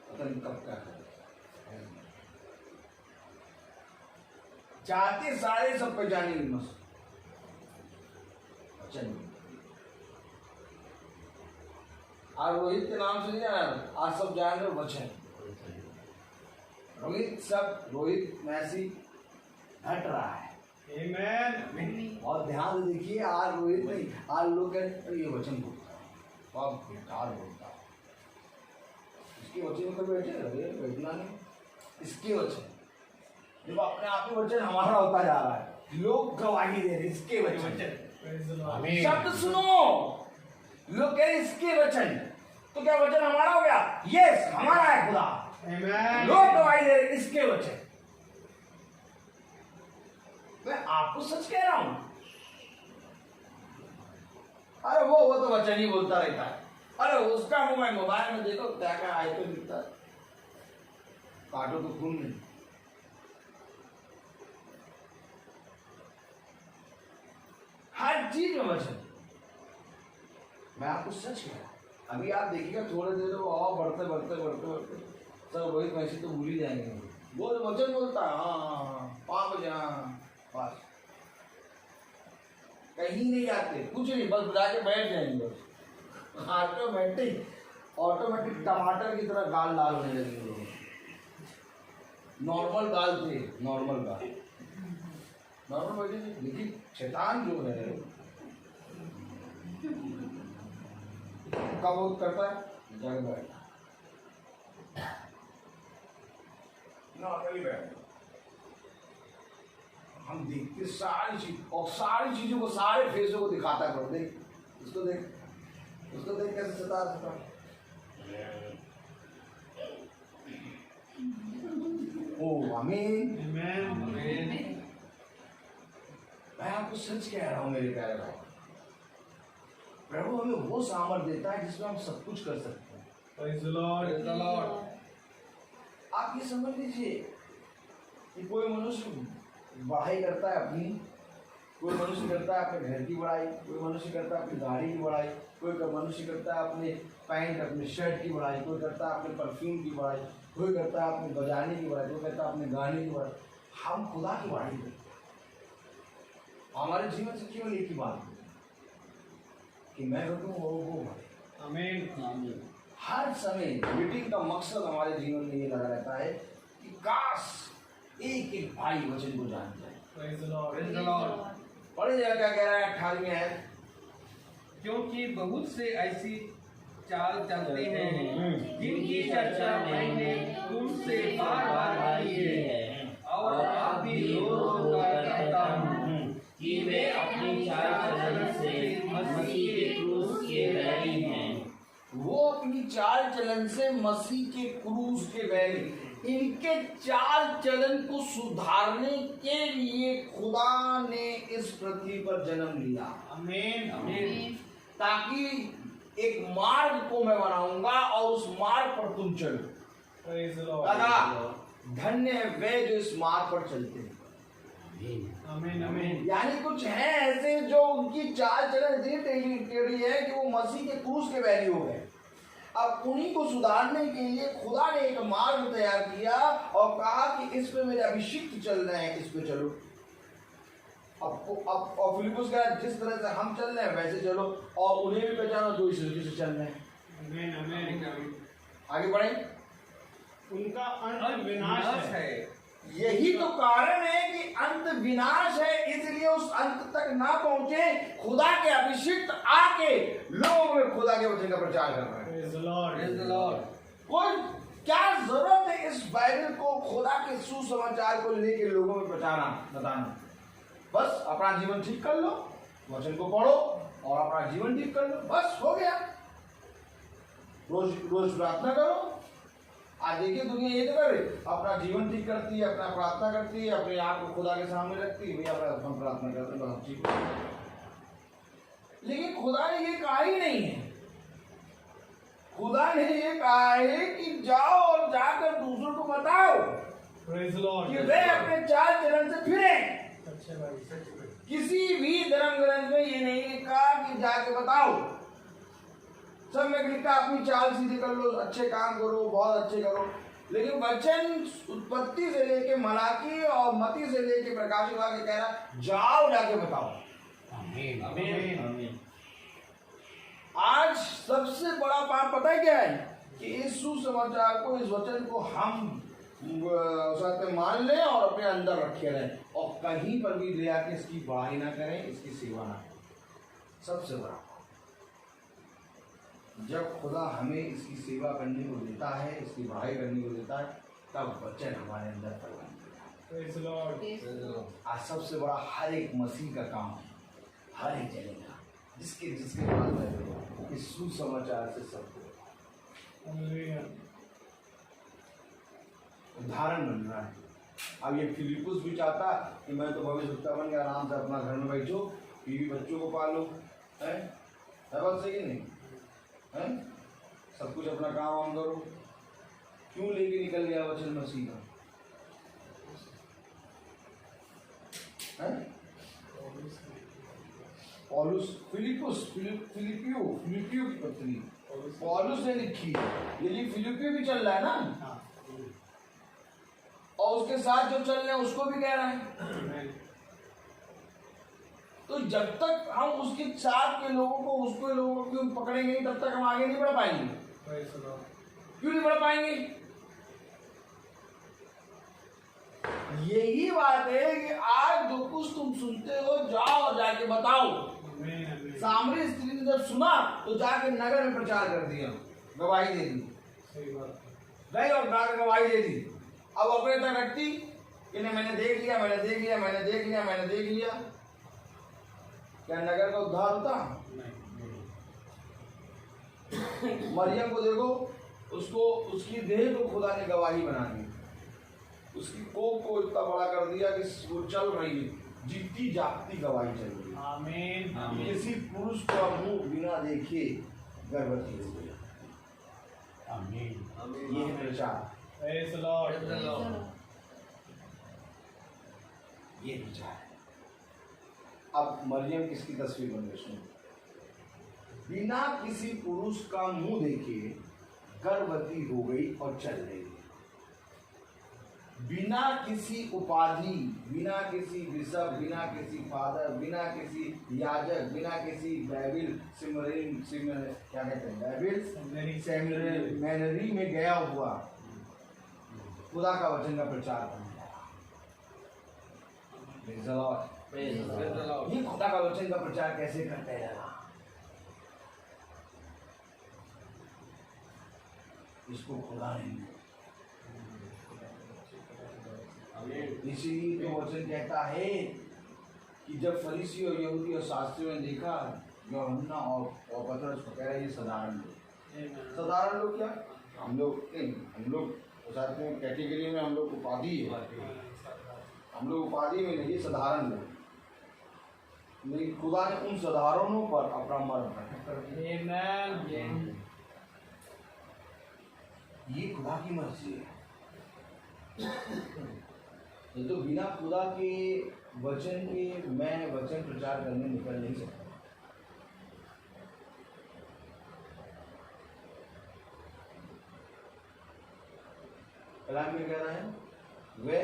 पता नहीं कब क्या है। जाते सारे सब पे जाने की मस्त वचन। आज रोहित के नाम से नहीं जाना, आज सब जान रहे वचन। रोहित मैसी हट रहा है। आमेन। और ध्यान से देखिए, आज रोहित नहीं, आज लोग कहते ये वचन बोलता है, बहुत बेकार बोलता है। इसके वचन में कभी बैठना नहीं। इसके वचन जब अपने आप ही वचन हमारा होता जा रहा है, लोग गवाही दे रहे इसके वचन। शब्द सुनो, लोग कह रहे इसके वचन, तो क्या वचन हमारा हो गया? यस, हमारा है खुदा। आमेन। लोग गवाही दे रहे इसके वचन। मैं आपको सच कह रहा हूं। अरे वो तो वचन ही बोलता रहता है। अरे उसका मोबाइल में देखो क्या क्या आए तो दिखता है, काटो तो खून नहीं। हर चीज में वचन। मैं आपको सच कह रहा हूं। अभी आप देखिएगा थोड़े देर और बढ़ते बढ़ते बढ़ते बढ़ते सब रोहित मैसी तो भूल ही जाएंगे। वो वचन बोलता है, हाँ 5 बजे, हाँ बस कहीं नहीं जाते, कुछ नहीं, बस बुला के बैठ जाएंगे। ऑटोमेटिक टमाटर की तरह गाल लाल होने लगेंगे। नॉर्मल गाल थे, नॉर्मल बैठे थे, लेकिन शैतान जो है कब वो करता है? जग बैठा नॉर्मली बैठ। हम देखते सारी चीज, और सारी चीजों को, सारे फेसों को दिखाता करो। देख उसको, देख उसको, देख कैसे सता। ओ आमीन। मैं आपको सच कह रहा हूं मेरे प्यारे भाई, प्रभु हमें वो सामर्थ्य देता है जिसमें हम सब कुछ कर सकते हैं। Praise the Lord. Praise the Lord. आप ये समझ लीजिए कि कोई मनुष्य बढ़ाई करता है अपनी, कोई मनुष्य करता है अपने घर की बढ़ाई, कोई मनुष्य करता है अपनी गाड़ी की बढ़ाई, कोई मनुष्य करता है अपने पैंट अपने शर्ट की बढ़ाई, कोई करता है अपने परफ्यूम की बढ़ाई, कोई करता है अपने बजाने की बढ़ाई, कोई करता है अपने गाने की बढ़ाई। हम खुदा की बढ़ाई करते हैं। हमारे जीवन से केवल एक ही बात है कि मैं घटूं और वो बढ़े। आमीन। हर समय मीटिंग का मकसद हमारे जीवन में ये लगा रहता है कि काश एक एक भाई वचन को जान जाए। Praise the Lord. Praise the Lord. पढ़े जगह क्या कह रहा है 18वीं आयत। क्योंकि बहुत से ऐसी चाल चलते हैं जिनकी चर्चा मैंने तुमसे बार-बार की है और आप भी रो-रो कर कहता हूँ कि वे अपनी चाल चलन से मसीह के क्रूस के बैरी हैं। वो अपनी चाल चलन से मसीह के क्रूस के बैरी। इनके चाल चलन को सुधारने के लिए खुदा ने इस पृथ्वी पर जन्म लिया। आमीन। आमीन। ताकि एक मार्ग को मैं बनाऊंगा और उस मार्ग पर तुम चलो। Praise the Lord. दादा धन्य है वे जो इस मार्ग पर चलते हैं। आमीन आमीन। यानी कुछ हैं ऐसे जो उनकी चाल चलन इतनी टेढ़ी है कि वो मसीह के क्रूस के वैरी हो गए। अब उन्हीं को सुधारने के लिए खुदा ने एक मार्ग तैयार किया और कहा कि इस पे मेरे अभिषिक्त चल रहे हैं, इस पे चलो। अब और फिलिप्पुस कहा जिस तरह से हम चल रहे हैं वैसे चलो, और उन्हें भी पहचानो जो इस तरीके से चल रहे हैं। आमीन आमीन। आगे बढ़े। उनका अंत विनाश है। यही तो कारण है कि अंत विनाश है, इसलिए उस अंत तक ना पहुंचे। खुदा के अभिषिक्त आके लोगों में खुदा के वचन का प्रचार कर रहे हैं। Praise the Lord. Praise the Lord. कोई क्या जरूरत है इस बाइबल को, खुदा के सुसमाचार को लेके लोगों में बताना। बस अपना जीवन ठीक कर लो, वचन को पढ़ो और अपना जीवन ठीक कर लो, बस हो गया। रोज रोज प्रार्थना करो। आज देखिए दुनिया ये तो करे, अपना जीवन ठीक करती है, अपना प्रार्थना करती है, अपने आप को खुदा के सामने रखती है, भैया अपना प्रार्थना करते हैं, ठीक है। लेकिन खुदा ने ये कहा ही नहीं है। खुदा ने ये कहा है कि जाओ और जाकर दूसरों को बताओ Praise the Lord. कि वे अपने चाल चलन से फिरें। सच्चे भाई, सच्चे भाई। किसी भी धर्म ग्रंथ में ये नहीं लिखा कि जाके बताओ। सब में लिखा अपनी चाल सीधी कर लो, अच्छे काम करो, बहुत अच्छे करो। लेकिन वचन उत्पत्ति से लेके मलाकी और मती से लेके प्रकाश के कह रहा जाओ जाके बताओ। आमीन आमीन। आज सबसे बड़ा पाप पता है क्या है कि इस सुसमाचार को, इस वचन को हम साथ में मान लें और अपने अंदर रखे रहें और कहीं पर भी ले आके इसकी बड़ाई ना करें, इसकी सेवा ना करें। सबसे बड़ा जब खुदा हमें इसकी सेवा करने को देता है, इसकी बड़ाई करने को देता है, तब वचन हमारे अंदर फैलाने देता है। Praise the Lord. आज सबसे बड़ा हर एक मसीह का काम है, हर एक जगह जिसके जिसके पास है इस सुसमाचार से सबको Hallelujah. उदाहरण बन रहा है। अब ये फिलिप्पुस भी चाहता कि मैं तो भविष्यवक्ता बन गया, आराम से अपना घर में बैठो, बीवी बच्चों को पालो, है बात सही नहीं है? सब कुछ अपना काम वाम करो। क्यों लेके निकल गया वचन मसीह का? है पौलुस फिलिपियो की पत्री पौलुस ने लिखी, लेकिन फिलिपियो भी चल रहा है ना, और उसके साथ जो चल रहे हैं उसको भी कह रहा है। तो जब तक हम उसके साथ के लोगों को, उसको लोगों को क्यों पकड़ेंगे नहीं, तब तक हम आगे नहीं बढ़ पाएंगे। क्यों नहीं बढ़ पाएंगे? यही बात है कि आज जो कुछ तुम सुनते हो जाओ और जाके बताओ। सामरी स्त्री ने जब सुना तो जाके नगर में प्रचार कर दिया, गवाही दे दी, गई और जाकर गवाही दे दी। अब अपने तक रखती कि नहीं मैंने देख लिया, मैंने देख लिया, मैंने देख लिया, मैंने देख लिया, क्या नगर का उद्धार होता? मरियम को देखो, उसको उसकी देह को खुदा ने गवाही बना दी, उसकी कोख को इतना बड़ा कर दिया कि वो चल रही है, जीती जागती गवाही चल रही है। आमीन। किसी पुरुष का मुंह बिना देखे गर्भवती हो गया। आमीन। ये है प्रचार, Praise the Lord. ये प्रचार है। अब मरियम किसकी तस्वीर बन गई? सुनो, बिना किसी पुरुष का मुंह देखे गर्भवती हो गई और चल रही, बिना किसी उपाधि, बिना किसी बिशप, बिना किसी फादर, बिना किसी याजक, बिना किसी बाइबिल क्या कहते हैं, बाइबिल सेमिनरी में गया हुआ खुदा का वचन का प्रचार करने लगा। ये खुदा का वचन का प्रचार कैसे करते हैं? इसको खुदा नहीं, इसीलिए तो वचन कहता है कि जब फरीसी और यहूदी और शास्त्रियों ने देखा यूहन्ना और पतरस को, कह रहे ये साधारण लोग। साधारण लोग क्या? हम लोग साथ में कैटेगरी में हम लोग उपाधि है, हम लोग उपाधि में नहीं, साधारण लोग। लेकिन खुदा ने उन साधारणों पर अपना मर्म प्रकट कर दिया। ये खुदा की मर्जी है। ये तो बिना खुदा के वचन के मैं वचन प्रचार करने निकल नहीं सकता। कलाम में कह रहा है वे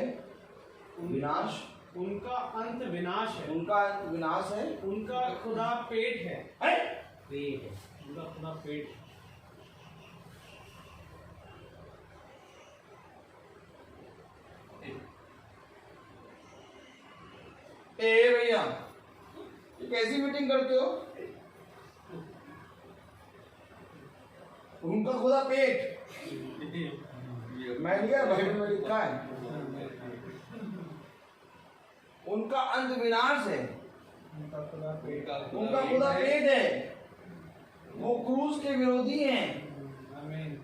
विनाश, उनका अंत विनाश है, उनका अंत विनाश है, उनका खुदा पेट है, पेट है। उनका खुदा पेट है। ए भैया ये कैसी मीटिंग करते हो? उनका खुदा पेट, मैं नहीं कह बाइबल में लिखा है उनका अंत विनाश है, उनका खुदा पेट है। उनका खुदा पेट है। वो क्रूस के विरोधी हैं। आमीन।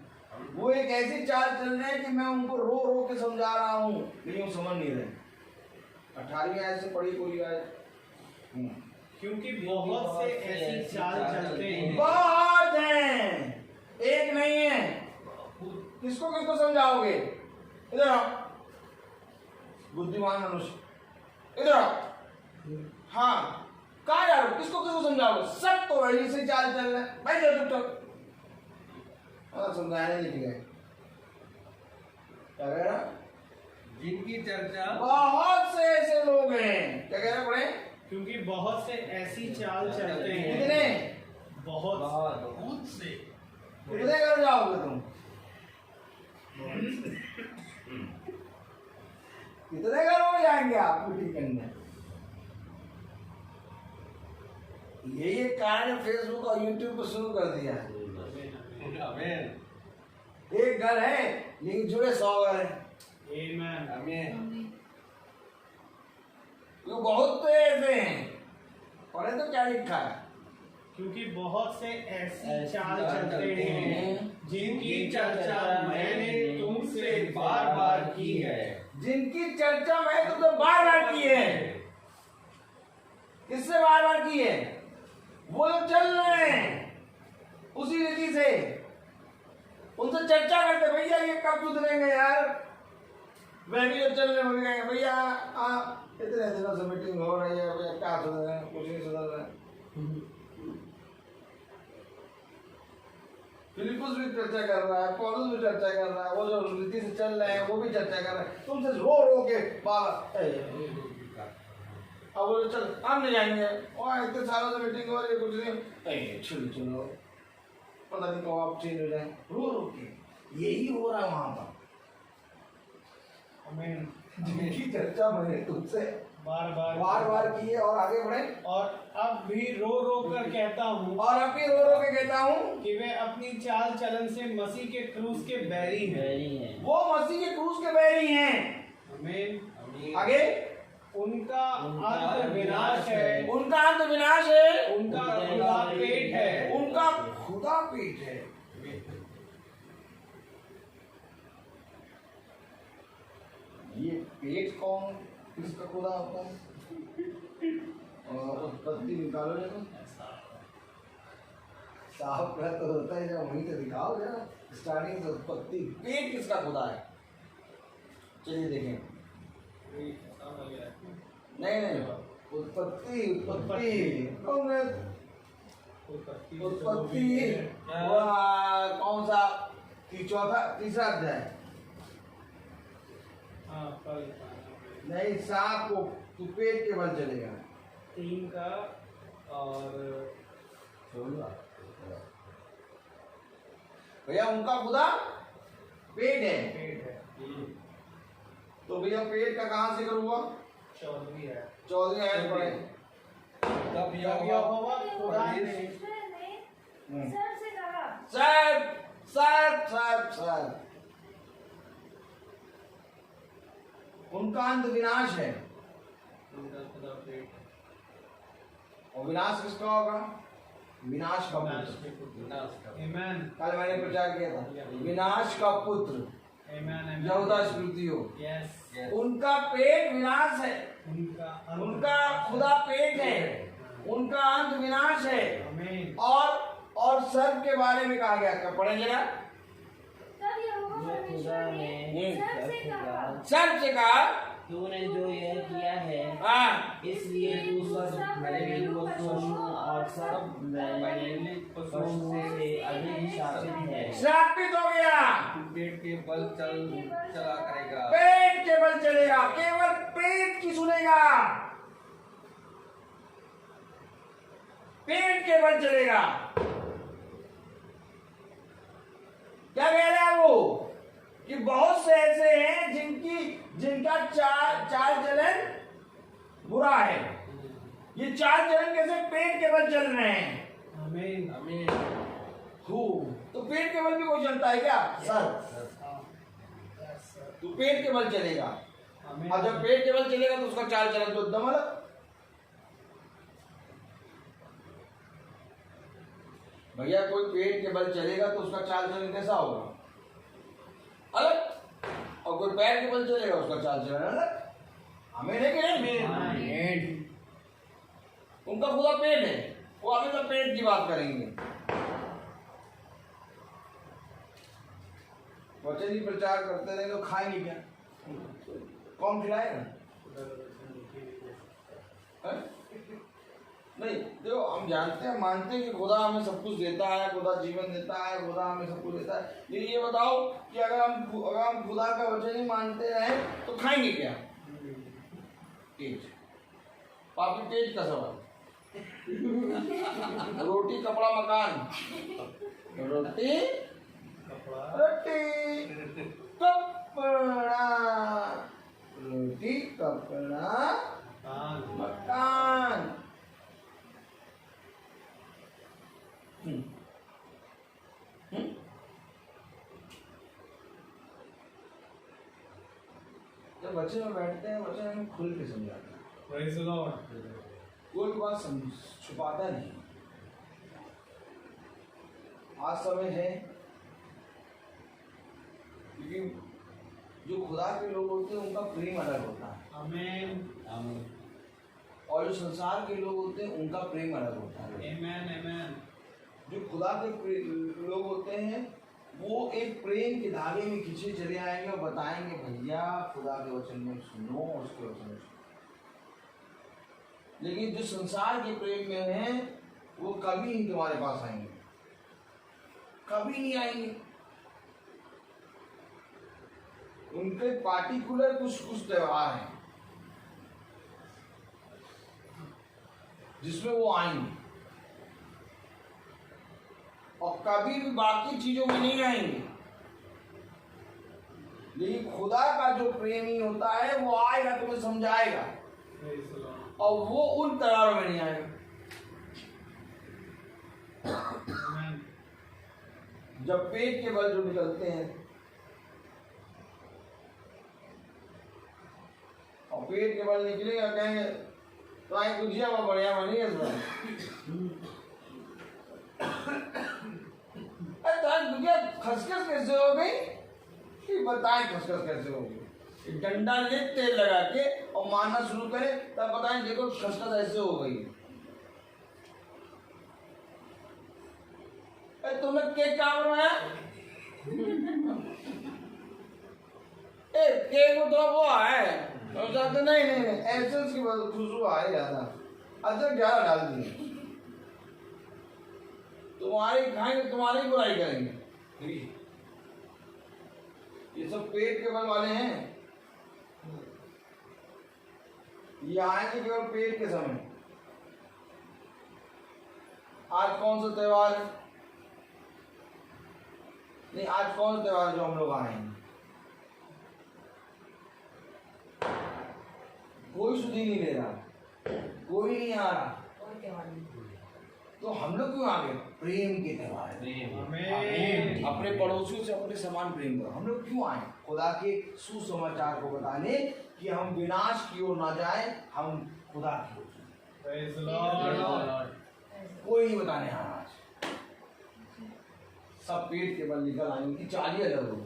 वो एक ऐसी चाल चल रहे हैं कि मैं उनको रो रो के समझा रहा हूँ लेकिन वो समझ नहीं रहे। 18वीं आयत से पढ़ी पूरी आयत। क्योंकि बहुत से ऐसी चाल चलते हैं, बहुत हैं, एक नहीं है। किसको किसको समझाओगे? इधर आओ बुद्धिमान मनुष्य, इधर आओ। हाँ कहाँ जा रहे हो? किसको किसको समझाओगे? सब तो वही से चाल चल रहे हैं। भाई जाओ चुप समझाने नहीं गए। क्या कह रहा? जिनकी चर्चा बहुत से ऐसे लोग हैं। क्या कह रहे पढ़े? क्योंकि बहुत से ऐसी चाल चलते हैं। कितने? बहुत से। कितने घर जाओगे तुम? कितने घरों में जाएंगे आप मीटिंग करने? यही एक कारण फेसबुक और यूट्यूब पर शुरू कर दिया है। आमीन एक घर है लेकिन जुड़े 100 घर है। आमीन। आमीन। तो बहुत तो ऐसे हैं। पढ़े तो क्या लिखा है? क्योंकि बहुत से ऐसी चाल चलते हैं जिनकी चर्चा मैंने तुमसे बार बार की है। जिनकी चर्चा मैं तुमसे बार बार की है। किससे बार बार की है? वो लोग चल रहे हैं उसी रीति से, उनसे चर्चा करते भैया ये कब सुधरेंगे यार। वह भी जो चल रहे हैं कहेंगे भैया इतने दिनों से मीटिंग हो रही है भैया क्या सुधर रहे हैं? कुछ नहीं सुधर रहा है। फिलिप्पुस भी चर्चा कर रहा है, पौलुस भी चर्चा कर रहा है, वो जो रीति से चल रहे हैं वो भी चर्चा कर रहे हैं। तुमसे रो रो के अब वो चल हम नहीं जाएंगे और इतने सालों से मीटिंग हो रही है कुछ नहीं। चलो चलो पता नहीं कब आप चेंज हो जाए। रो रो के यही हो रहा है वहां पर। आमीन। जिनकी चर्चा मैंने तुमसे बार बार बार बार की है और आगे बढ़े। और अब भी रो रो कर कहता हूँ और अभी रो रो के कहता हूँ कि वे अपनी चाल चलन से मसीह के क्रूस के बैरी हैं। वो मसीह के क्रूस के बैरी हैं। आमीन। आगे उनका अंत विनाश है, उनका अंत विनाश है, उनका खुदा पेट है, उनका खुदा पेट है। ये पेट कौन किसका खुदा होता है? और उत्पत्ति निकालो जरा। साहब का तो होता है जब वहीं से दिखाओ जरा स्टार्टिंग से उत्पत्ति। पेट किसका खुदा है? चलिए देखें। नहीं नहीं उत्पत्ति उत्पत्ति उत्पत्ति कौन सा? चौथा तीसरा अध्याय। नहीं सांप को तू पेट के बल चलेगा। 3 का और भैया उनका खुदा पेट है। पेट है। तो भैया पेट का कहाँ से करूँगा? 14वीं है। 14वीं आयत पढ़े। तब यहोवा खुदा ने सर से कहा सर सर सर सर उनका अंत विनाश है। उनका खुदा पेट है। और विनाश किसका होगा? विनाश का विनाश पुत्र। के पुत्र। आमीन। कल मैंने प्रचार किया था विनाश का पुत्र आमीन। यहूदा स्मृतियों। यस। उनका पेट विनाश है। उनका खुदा पेट है। उनका अंत विनाश है। आमीन। और सर्प के बारे में कहा गया। क्या पढ़ेंगे ना? तब यहोवा खुदा ने सर से कहा तूने जो यह किया है हाँ इसलिए तू सब घरेलू पशुओं और सब घरेलू पशुओं से अधिक शासित है। श्रापित हो गया। पेट के बल चला करेगा। पेट के बल चलेगा, केवल पेट की सुनेगा, पेट के बल चलेगा। क्या कह रहा है वो कि बहुत से ऐसे हैं जिनका चाल चलन बुरा है। ये चाल चलन कैसे? पेट के बल चल रहे हैं। आमीन। तो पेट के बल भी कोई चलता है क्या? सर तो पेट के बल चलेगा, और जब पेट के बल चलेगा तो उसका चाल चलन तो एकदम अलग। भैया कोई पेट के बल चलेगा तो उसका चाल चलन कैसा होगा? अलग। और कोई पैर के बल चलेगा उसका चाल चलन अलग। हमें नहीं कि नहीं? उनका खुदा पेट है, वो अभी तो पेट की बात करेंगे। वचन ही प्रचार करते रहे तो खाएंगे क्या? कौन खिलाएगा? नहीं देखो, हम जानते हैं, मानते हैं कि खुदा हमें सब कुछ देता है, खुदा जीवन देता है, खुदा हमें सब कुछ देता है। लेकिन ये बताओ कि अगर हम खुदा का वचन ही मानते रहे तो खाएंगे क्या? पेट, पापी पेट का सवाल। रोटी कपड़ा मकान, रोटी कपड़ा, रोटी कपड़ा मकान। जब बच्चे में बैठते हैं, बच्चे हमें खुल के समझाते हैं। Praise the Lord. कोई बात छुपाता नहीं। आज समय है क्योंकि जो खुदा के लोग होते हैं उनका प्रेम अलग होता है। Amen. और जो संसार के लोग होते हैं उनका प्रेम अलग होता है। Amen. जो खुदा के लोग होते हैं वो एक प्रेम के धागे में खींचे चले आएंगे और बताएंगे भैया खुदा के वचन में सुनो, उसके वचन में सुनो। लेकिन जो संसार के प्रेम में है वो कभी नहीं तुम्हारे पास आएंगे, कभी नहीं आएंगे। उनके पार्टिकुलर कुछ त्योहार हैं जिसमें वो आएंगे, और कभी भी बाकी चीजों में नहीं आएंगे। लेकिन खुदा का जो प्रेमी होता है वो आएगा, तुम्हें समझाएगा, और वो उन त्योहारों में नहीं आएगा। जब पेट के बल जो निकलते हैं, और पेट के बल निकलेगा, कहेंगे तो गुजिया में बढ़िया बनी है गुजिया खसखस कैसे हो गई? बताएं खसखस कैसे हो गई? डंडा ले तेल लगा के और मारना शुरू करे तब बताएं देखो खसखस ऐसे हो गई। तुमने केक कहाँ बनाया? केक में तो वो है, नहीं एसेंस की खुशबू आ ही ज्यादा, अदरक ज्यादा डाल दी। तुम्हारी खाएंगे, तुम्हारी बुराई करेंगे। ये सब पेट के बल वाले हैं। ये आएंगे केवल पेट के समय। आज कौन सा त्योहार है? नहीं, आज कौन सा त्योहार जो हम लोग आएंगे? कोई सुधी नहीं ले रहा, कोई नहीं आ रहा, तो हम लोग क्यों आ गए? प्रेम के त्योहार। अपने पड़ोसियों से अपने समान प्रेम करो। हम लोग क्यों आए? खुदा के सुसमाचार को बताने कि हम विनाश की ओर ना जाए, हम खुदा की ओर। कोई नहीं बताने आज। सब पेट के बल निकल आए, उनकी चाली अलग हो।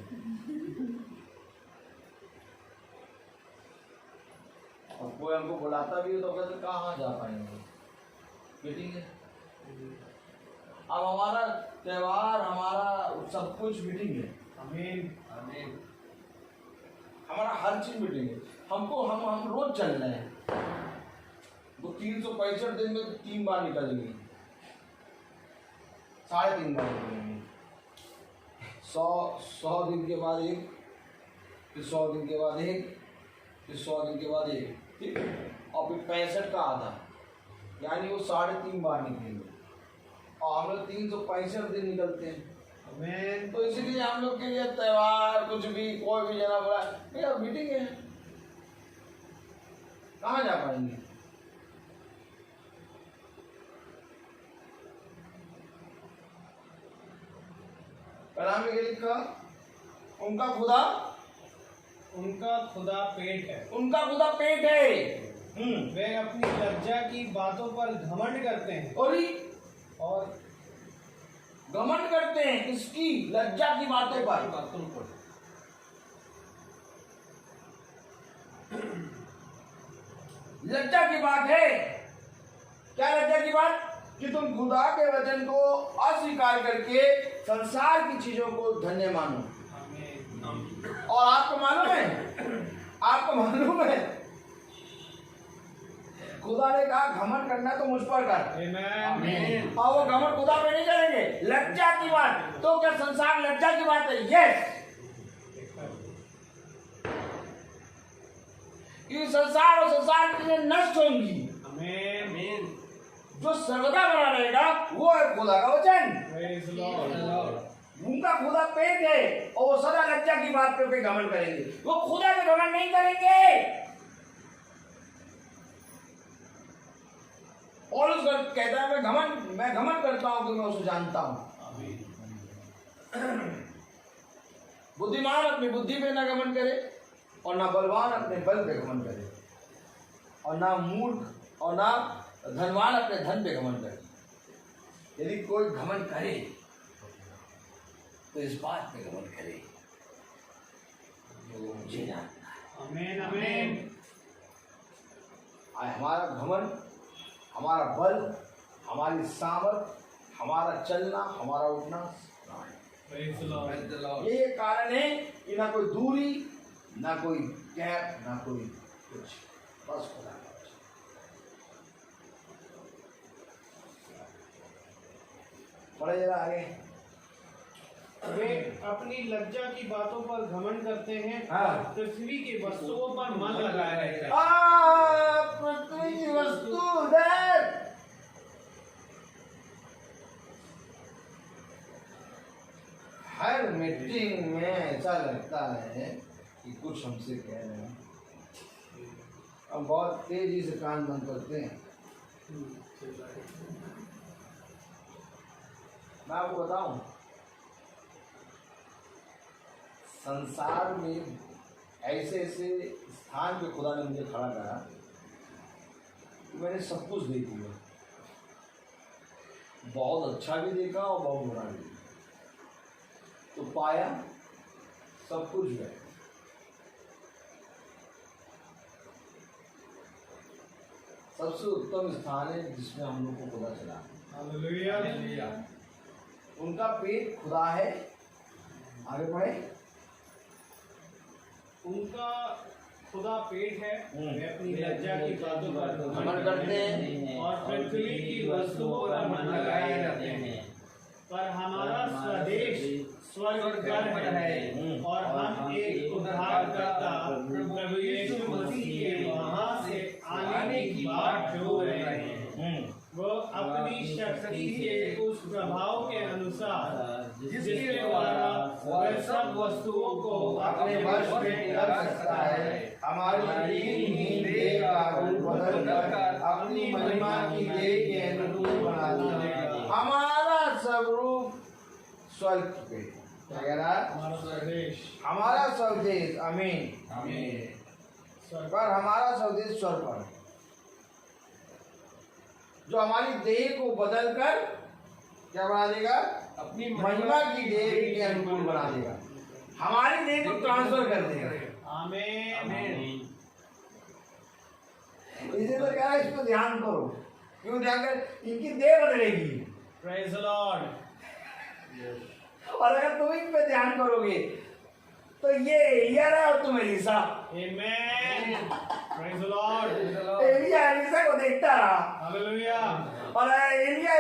और कोई हमको बुलाता भी है तो कहते कहाँ जा पाएंगे, मीटिंग है। अब हमारा त्योहार, हमारा सब कुछ मीटिंग है। आमीन। आमीन। हमारा हर चीज मिटेंगे। हमको हम रोज चल रहे हैं, वो 365 दिन में 3 बार निकलेंगे, 3.5 बार निकलेंगे। 100 दिन के बाद एक, फिर 100 दिन के बाद एक, फिर 100 दिन के बाद एक, ठीक, और फिर 65 का आधा, यानी वो 3.5 बार निकलेंगे। और हम लोग 365 दिन निकलते हैं। आमीन। तो इसलिए हम लोग के लिए त्योहार कुछ भी, कोई भी जना बोला भैया मीटिंग है, कहाँ जा पाएंगे? कलाम में लिखा, उनका खुदा पेट है। उनका खुदा पेट है। वे अपनी लज्जा की बातों पर घमंड करते हैं और घमंड करते हैं किसकी? लज्जा की बातों पर। बातों पर लज्जा की बात है। क्या लज्जा की बात? कि तुम खुदा के वचन को अस्वीकार करके संसार की चीजों को धन्य मानो। और आपको मालूम है खुदा ने कहा घमंड करना तो मुझ पर कर। आमीन। और वो घमंड खुदा पे नहीं करेंगे। लज्जा की बात, तो क्या संसार लज्जा की बात है? यस। ये संसार और संसार की चीजें नष्ट होंगी। आमीन। जो सर्वदा बना रहेगा वो है खुदा का वचन। Praise Lord. उनका खुदा पेट है और वो सदा लज्जा की बात पे घमंड करेंगे। वो खुदा पे घमंड नहीं करेंगे। और उस कहता है मैं घमंड करता हूं कि मैं उसे जानता हूं। बुद्धिमान अपनी बुद्धि पे ना घमंड करे और ना बलवान अपने बल पे घमंड करे, और ना मूर्ख और ना धनवान अपने धन पे घमंड करे। यदि कोई घमंड करे तो इस बात पे घमंड करे जो मुझे जानता है। आमीन। आमीन। हमारा घमंड, हमारा बल, हमारी सामर्थ, हमारा चलना, हमारा उठना, प्रेज़ लॉर्ड। ये कारण है कि ना कोई दूरी, ना कोई गैप, ना कोई कुछ, बस खुदा। पढ़े जरा आगे। वे अपनी लज्जा की बातों पर घमंड करते हैं हाँ। और पृथ्वी की वस्तुओं पर मन लगाए रहते हैं। पृथ्वी की वस्तु है। हर मीटिंग में ऐसा लगता है कि कुछ हमसे कह रहे हैं। हम बहुत तेजी से कान बंद करते हैं। मैं आपको बताऊं, संसार में ऐसे ऐसे स्थान पे खुदा ने मुझे खड़ा करा कि मैंने सब कुछ देख लिया। बहुत अच्छा भी देखा और बहुत बुरा भी देखा, तो पाया सब कुछ है। सबसे उत्तम स्थान है जिसमें हम लोग को खुदा चला। हालेलुया। उनका पेट खुदा है। आगे बढ़े। उनका खुदा पेट है। वे अपनी लज्जा की बातों पर घमंड करते हैं और पृथ्वी की वस्तुओं पर मन लगाए रहते हैं। पर हमारा स्वदेश स्वर्ग पर है और हम एक उद्धारकर्ता प्रभु यीशु मसीह के वहां से आने की बात जो रहे हैं। वो अपनी शक्ति के उस प्रभाव के अनुसार जिसके द्वारा वह सब वस्तुओं को अपने वश में कर सकता है, हमारी दीनहीन देह का रूप बदलकर अपनी महिमा की देह के अनुरूप बना देगा। हमारा स्वरूप स्वर्ग पे, क्या कह रहा है? हमारा स्वदेश हमारा स्वदेश, आमीन, पर हमारा स्वदेश स्वर्ग पर है, जो हमारी देह को बदलकर क्या बना देगा? अपनी महिमा की देह के अनुकूल बना देगा। हमारी देह को ट्रांसफर कर देगा। आमीन। इसे तो क्या है, इस पर ध्यान करो। क्यों ध्यान कर? इनकी देह बदलेगी। Praise Lord. और अगर तुम इन पे ध्यान करोगे तो ये एलिया रहा और तुम एलिसा। Amen. Praise the Lord. एलिया एलिसा को देखता रहा Hallelujah. और एलिया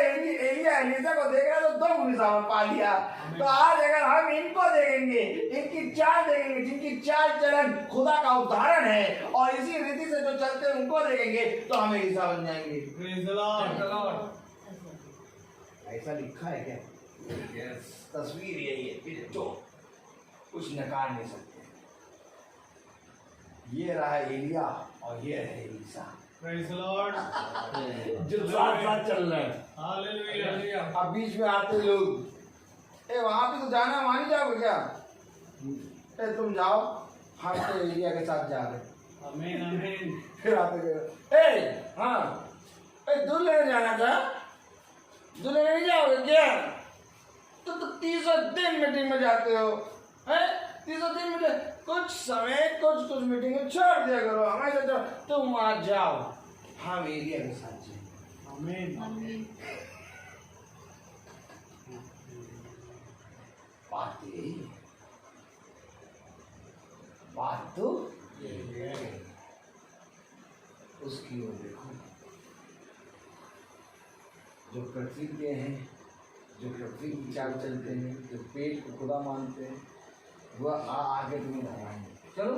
एलिसा को देख रहा तो दो गुना में पा लिया। तो आज अगर हम इनको देखेंगे, इनकी चाल देखेंगे, जिनकी चाल चलन खुदा का उदाहरण है, और इसी रीति से जो चलते हैं उनको देखेंगे तो हम एलिसा बन जाएंगे। Praise the Lord. ऐसा लिखा है क्या? तस्वीर यही है, फिर तो कुछ नकार नहीं सकते। ये रहा एलिया और ये है एलिसा, Praise the Lord. जो साथ साथ चल रहे हैं। Hallelujah. अब बीच में आते लोग, ए वहां पे तो जाना, वहां नहीं जाओगे क्या? ए तुम जाओ, हम तो एलिया के साथ जा रहे हैं। Amen. Amen. फिर आते गए, ए हाँ, ए दूध लेने जाना था, दूध लेने नहीं जाओगे क्या? तो 30 दिन मीटिंग में जाते हो, हैं? 30 दिन मीटिंग, कुछ समय कुछ मीटिंग में छोड़ दिया करो, हमेशा तो तुम वहां जाओ, हम एलिया के साथ जाएंगे। Amen. आमीन। बात यही है, बात तो उसकी ओर देखो जो पृथ्वी के हैं, जो पृथ्वी की चाल चलते हैं, जो पेट को खुदा मानते हैं, वह आगे तुम्हें बढ़ाएंगे। चलो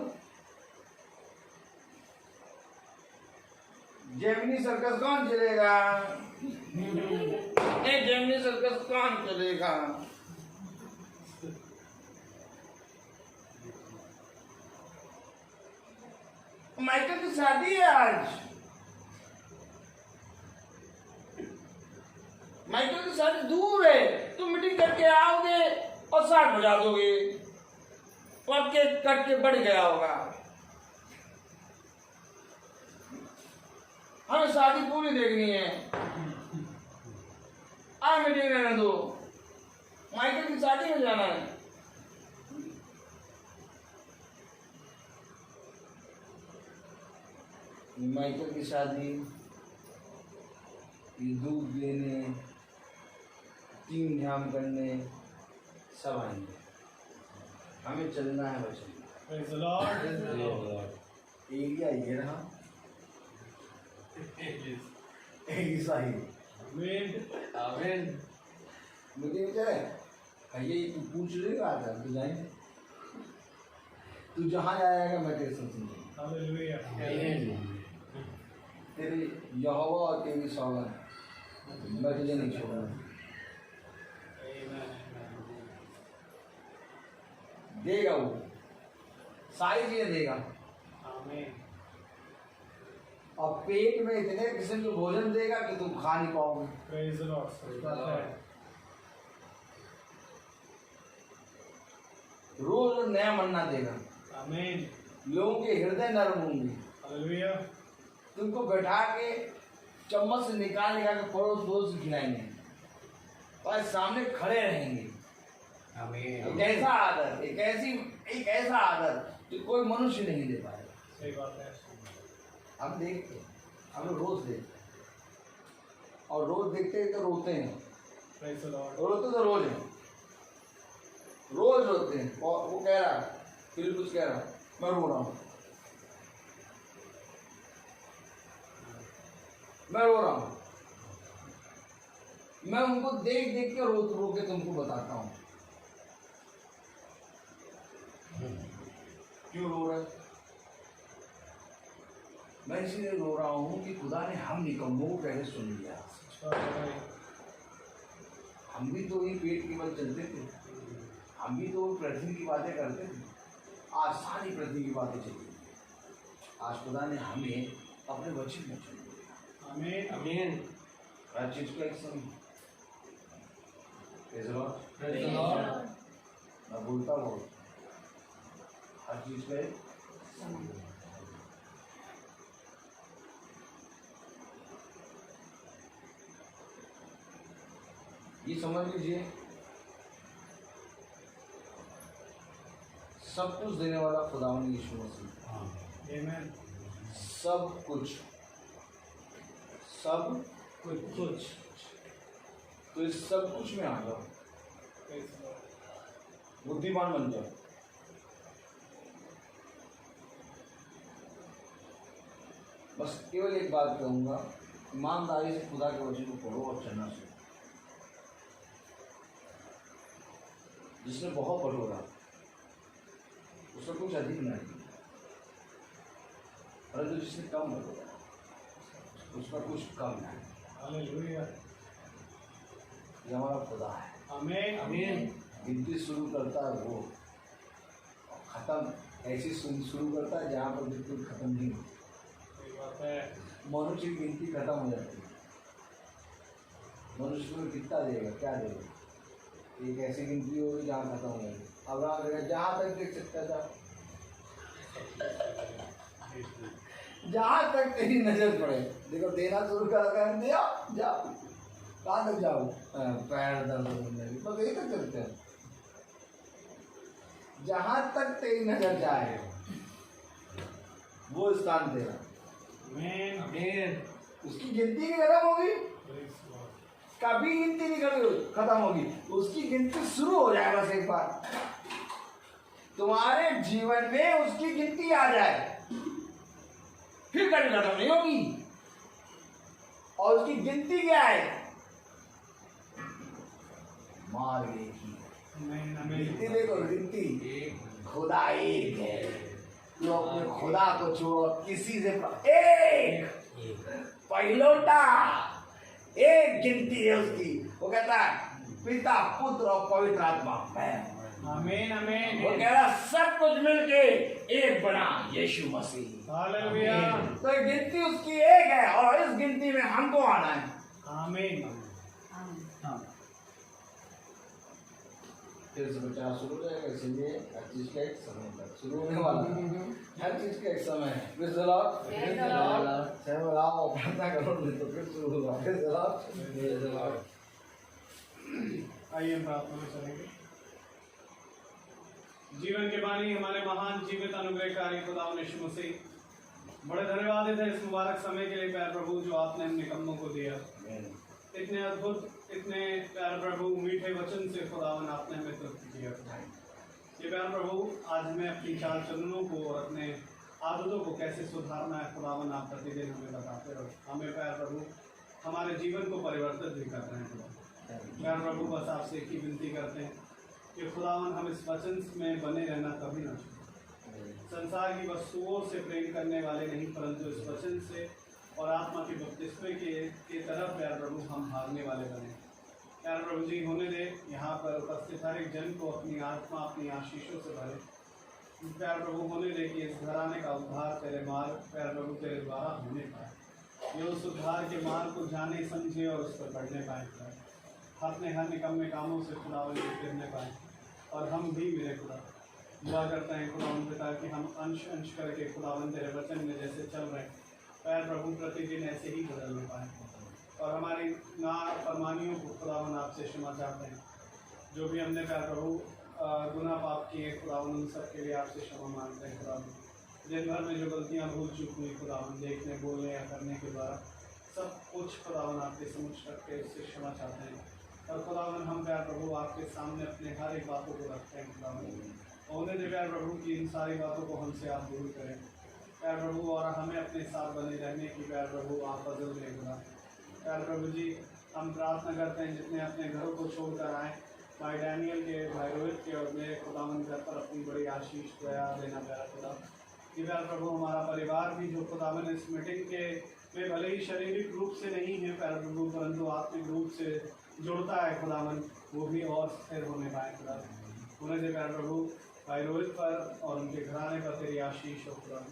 जेमिनी सर्कस कौन चलेगा? जेमिनी सर्कस कौन चलेगा? माइकल की शादी है आज, माइकल की शादी दूर है, तुम मीटिंग करके आओगे और 60 बजा दोगे और केक कट के बढ़ गया होगा। हमें शादी पूरी देखनी है, आ मीटिंग रहने दो, माइकल की शादी में जाना है। माइकल की शादी, दूध लेने, 3 ध्यान करने सब आएंगे, हमें चलना है बच्चे। Praise the Lord. एलिया ये रहा, एलिसा ही। Amen. आमीन। मुझे क्या है, भैया तू पूछ लेगा आता तो जाएंगे, तू जहाँ जाएगा मैं तेरे संग सुनूंगा। Hallelujah. आमीन। तेरी यहोवा और तेरी सौगंध, मैं तुझे नहीं छोड़ूंगा। Amen. देगा वो, सारी चीजें देगा, Amen. और पेट में इतने किस्म के भोजन देगा कि तुम खा नहीं पाओगे। Praise the Lord. Praise the Lord. रोज नया मन्ना देगा, Amen. लोगों के हृदय नरम होंगे, Hallelujah. तुमको बैठा के चम्मच से निकाल के परोस खिलाएंगे और सामने खड़े रहेंगे। आमीन। एक ऐसा आदर, एक ऐसा आदर जो कोई मनुष्य नहीं दे पाएगा। सही बात है। हम देखते हैं, हम लोग रोज देखते हैं, और रोज देखते हैं तो रोते हैं, Praise the Lord. रोते तो रोज हैं, रोज रोते हैं। और वो कह रहा है, फिलिप्पुस कह रहा है, मैं रो रहा हूँ, मैं रो रहा हूँ। मैं उनको देख देख के रो के तुमको बताता हूँ क्यों रो रहे। मैं इसलिए रो रहा हूँ कि खुदा ने हम निकम्मों को पहले सुन लिया। हम भी तो वही पेट के बल चलते थे, हम भी तो पृथ्वी की बातें करते थे, आज सारी पृथ्वी की बातें चली। आज खुदा ने हमें अपने वचन में चुन लिया। Amen. आमीन। हर चीज का एक समय। Praise the Lord. Praise the Lord. मैं बोलता हूँ हर चीज का एक ये समझ लीजिए, सब कुछ देने वाला खुदावंद यीशु मसीह। Amen. सब कुछ तो इस सब कुछ में आ जाओ। Praise the Lord. बुद्धिमान बन जाओ। बस केवल एक बात कहूंगा, ईमानदारी से खुदा के वचन को पढ़ो और चलना सीखो। जिसने बहुत बटोरा उसका कुछ अधिक नहीं, परंतु जिसने कम बटोरा उसका कुछ कम नहीं। हालेलुया। ये हमारा खुदा है। आमीन आमीन। गिनती शुरू करता है वो, और खत्म ऐसी शुरू करता है जहाँ पर बिल्कुल खत्म नहीं होती। सही बात है। मनुष्य की गिनती खत्म हो जाती है। मनुष्य को कितना देगा, क्या देगा? एक ऐसी गिनती होगी जहाँ खत्म हो जाएगी। अब रात देगा जहाँ तक देख सकता था, जहाँ तक तेरी नजर पड़े। देखो देना शुरू कर दिया, जाओ कहाँ तक जाओ, पैर दर्द होने लगी, बस यही तक चलते हैं। जहाँ तक तेरी नजर जाए वो स्थान तेरा। आमीन आमीन। उसकी गिनती नहीं खत्म होगी, कभी गिनती नहीं खत्म होगी, उसकी गिनती शुरू हो जाए। बस एक बार तुम्हारे जीवन में उसकी गिनती आ जाए, फिर कभी खत्म नहीं होगी। और उसकी गिनती क्या है? मार एक ही। आमीन आमीन। गिनती देखो, गिनती खुदा एक है। तो अपने खुदा को छोड़ो, किसी से एक पहिलौटा एक गिनती है उसकी। वो कहता है पिता पुत्र और पवित्र आत्मा मैं। आमीन आमीन। वो कह रहा सब कुछ मिलके एक बना यीशु मसीह। हालेलुया। तो ये गिनती उसकी एक है और इस गिनती में हमको आना है। आमीन। फिर से प्रचार शुरू हो जाएगा, इसलिए हर चीज का एक समय तक शुरू होने वाला है। हर चीज का एक समय है। फिर से आओ प्रार्थना करो, नहीं तो फिर शुरू होगा। फिर से आओ। आइए हम प्रार्थना में चलेंगे। जीवन के बानी हमारे महान जीवित अनुग्रहकारी खुदा यीशु मसीह, बड़े धन्यवाद है इस मुबारक समय के लिए प्यारे प्रभु जो आपने हम निकम्मों को दिया। इतने अद्भुत, इतने प्यारे प्रभु मीठे वचन से खुदावन आपने हमें तृप्त किया। ये प्यारे प्रभु आज हमें अपनी चाल चलनों को और अपने आदतों को कैसे सुधारना है खुदावन आप प्रतिदिन हमें बताते रहो। हमें प्यारे प्रभु हमारे जीवन को परिवर्तित भी कर रहे हैं। प्यारे प्रभु बस आपसे एक ही विनती करते हैं कि खुदावन हम इस वचन में बने रहना कभी ना छोड़ें। संसार की वस्तुओं से प्रेम करने वाले नहीं, परंतु इस वचन से और आत्मा के बपतिस्मे के तरफ प्यारे प्रभु हम भागने वाले बने। प्यारे प्रभु जी होने दे यहाँ पर उपस्थित हर एक जन को अपनी आत्मा अपनी आशीषों से भरे। प्यारे प्रभु होने दे कि इस घराने का उद्धार तेरे मार्ग प्यारे प्रभु तेरे द्वारा होने पाए। ये उस उद्धार के मार्ग को जाने समझे और उस पर बढ़ने पाए। अपने हर निकम्मे कामों से खुदावन को फिरने पाए। और हम भी मेरे खुदा दुआ करते हैं खुदावन पिता कि हम अंश अंश करके खुदावन तेरे वचन में जैसे चल रहे हैं प्यारे प्रभु प्रतिदिन ऐसे ही बदलने पाए। और हमारी नाफरमानियों को खुदावन आपसे क्षमा चाहते हैं। जो भी हमने प्यारे प्रभु गुनाह पाप किए खुदावन उन सब के लिए आपसे क्षमा मांगते हैं। खुदावन दिन भर में जो गलतियाँ भूल चूक हुई खुदावन देखने बोलने या करने के द्वारा सब कुछ खुदावन आपके समक्ष रख के उससे क्षमा चाहते हैं। और खुदावन हम प्यारे प्रभु आपके सामने अपने हर एक बातों को रखते हैं खुदावन। होने दे प्यारे प्रभु की इन सारी बातों को हमसे आप दूर करें प्यारे प्रभु, और हमें अपने साथ बने रहने की प्यारे प्रभु आप बदल दें खुदा। प्यारे प्रभु जी हम प्रार्थना करते हैं जितने अपने घरों को छोड़कर आए भाई डैनियल के, भाई रोहित के और मेरे खुदावन घर पर अपनी बड़ी आशीष दया देना प्यारा खुदा। कि प्यारे प्रभु हमारा परिवार भी जो खुदावन इस मीटिंग के में भले ही शारीरिक रूप से नहीं है प्यारे प्रभु परंतु आत्मिक रूप से जुड़ता है खुदावन, वो भी और स्थिर होने पाए खुदा। उन्हें दे प्यारे प्रभु भाई रोहित पर और उनके घराने पर तेरी आशीष हो खुदा।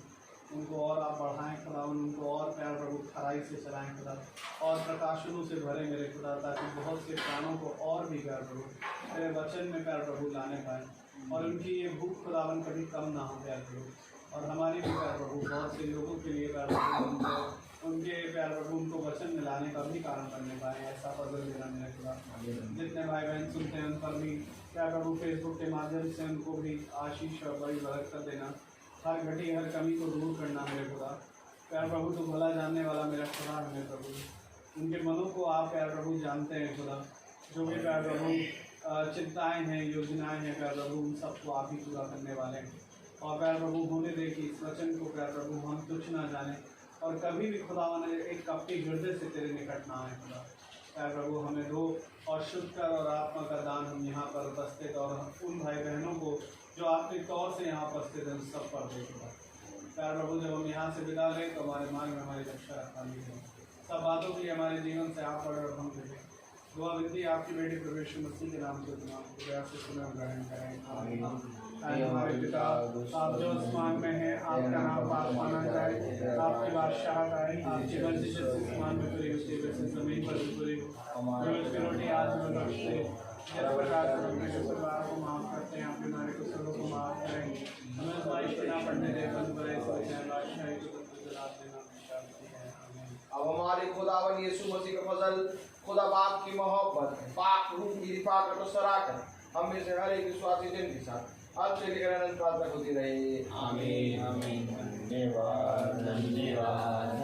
उनको और आप बढ़ाएं खुदावन, उनको और प्यारे प्रभु खराई से चलाएं खुदा और प्रकाशनों से भरे मेरे खुदा, ताकि बहुत से प्राणों को और भी प्यारे प्रभु तेरे वचन में प्यारे प्रभु लाने पाए और उनकी ये भूख खुदावन कभी कम ना हो प्यारे प्रभु। और हमारी भी प्यारे प्रभु बहुत से लोगों के लिए प्यारे प्रभु उनके प्यारे प्रभु उनको वचन में लाने का भी कारण बनने पाए। ऐसा फजल देना मेरे खुदा। जितने भाई बहन सुनते हैं उन पर भी प्यारे प्रभु फेसबुक के माध्यम से उनको भी आशीष और बड़ी बरकत देना। हर घटी हर कमी को दूर करना मेरे खुदा। प्यारे प्रभु तो भला जानने वाला मेरा खुदा है मेरे प्रभु। उनके मनों को आप प्यारे प्रभु जानते हैं खुदा। जो भी प्यारे प्रभु चिंताएं हैं, योजनाएं हैं प्यारे प्रभु, उन सबको आप ही पूरा करने वाले हैं। और प्यारे प्रभु होने दे कि इस वचन को प्यारे प्रभु हम तुच्छ ना जाने और कभी भी खुदा ने एक कपटी हृदय से तेरे निकट ना आए खुदा। प्यारे प्रभु हमें दो और शुद्ध कर और आत्मा का दान हम यहाँ पर उपस्थित और उन भाई बहनों को जो आत्मिक तौर से यहाँ उपस्थित हैं सब पर दे खुदा। प्यारे प्रभु जब हम यहाँ से विदा लें तो हमारे मार्ग में हमारी रक्षा रखानी है। सब बातों के लिए हमारे जीवन से आप पढ़े और हम देखें। दुआ विनती आपकी बेटी प्रवेश मसीह के नाम से सुना ग्रहण करें। हमारे पिता आप जो आसमान में हैं, आपका नाम पाक माना जाए, आपकी बादशाहत आए, आपकी मर्जी जैसे आसमान में पूरी होती है वैसे जमीन पर भी पूरी हो। रोज की रोटी आज हमें बख्श दे, जिस प्रकार से अपने परिवार को माफ करते हैं, अपने हमारे कुशलों को माफ करें। हमें आजमाइश में ना पड़ने दे, बस बुराई से बचाएं, बादशाही को जलाल देना शांति है। आमीन। अब हमारे खुदावन यीशु मसीह का फजल, खुदा बाप की मोहब्बत, पाक रूह की रिफाकत और शराकत हम में से हर एक विश्वासी जन के साथ अब से लेकर अनंत काल तक होती रहे। आमीन। धन्यवाद।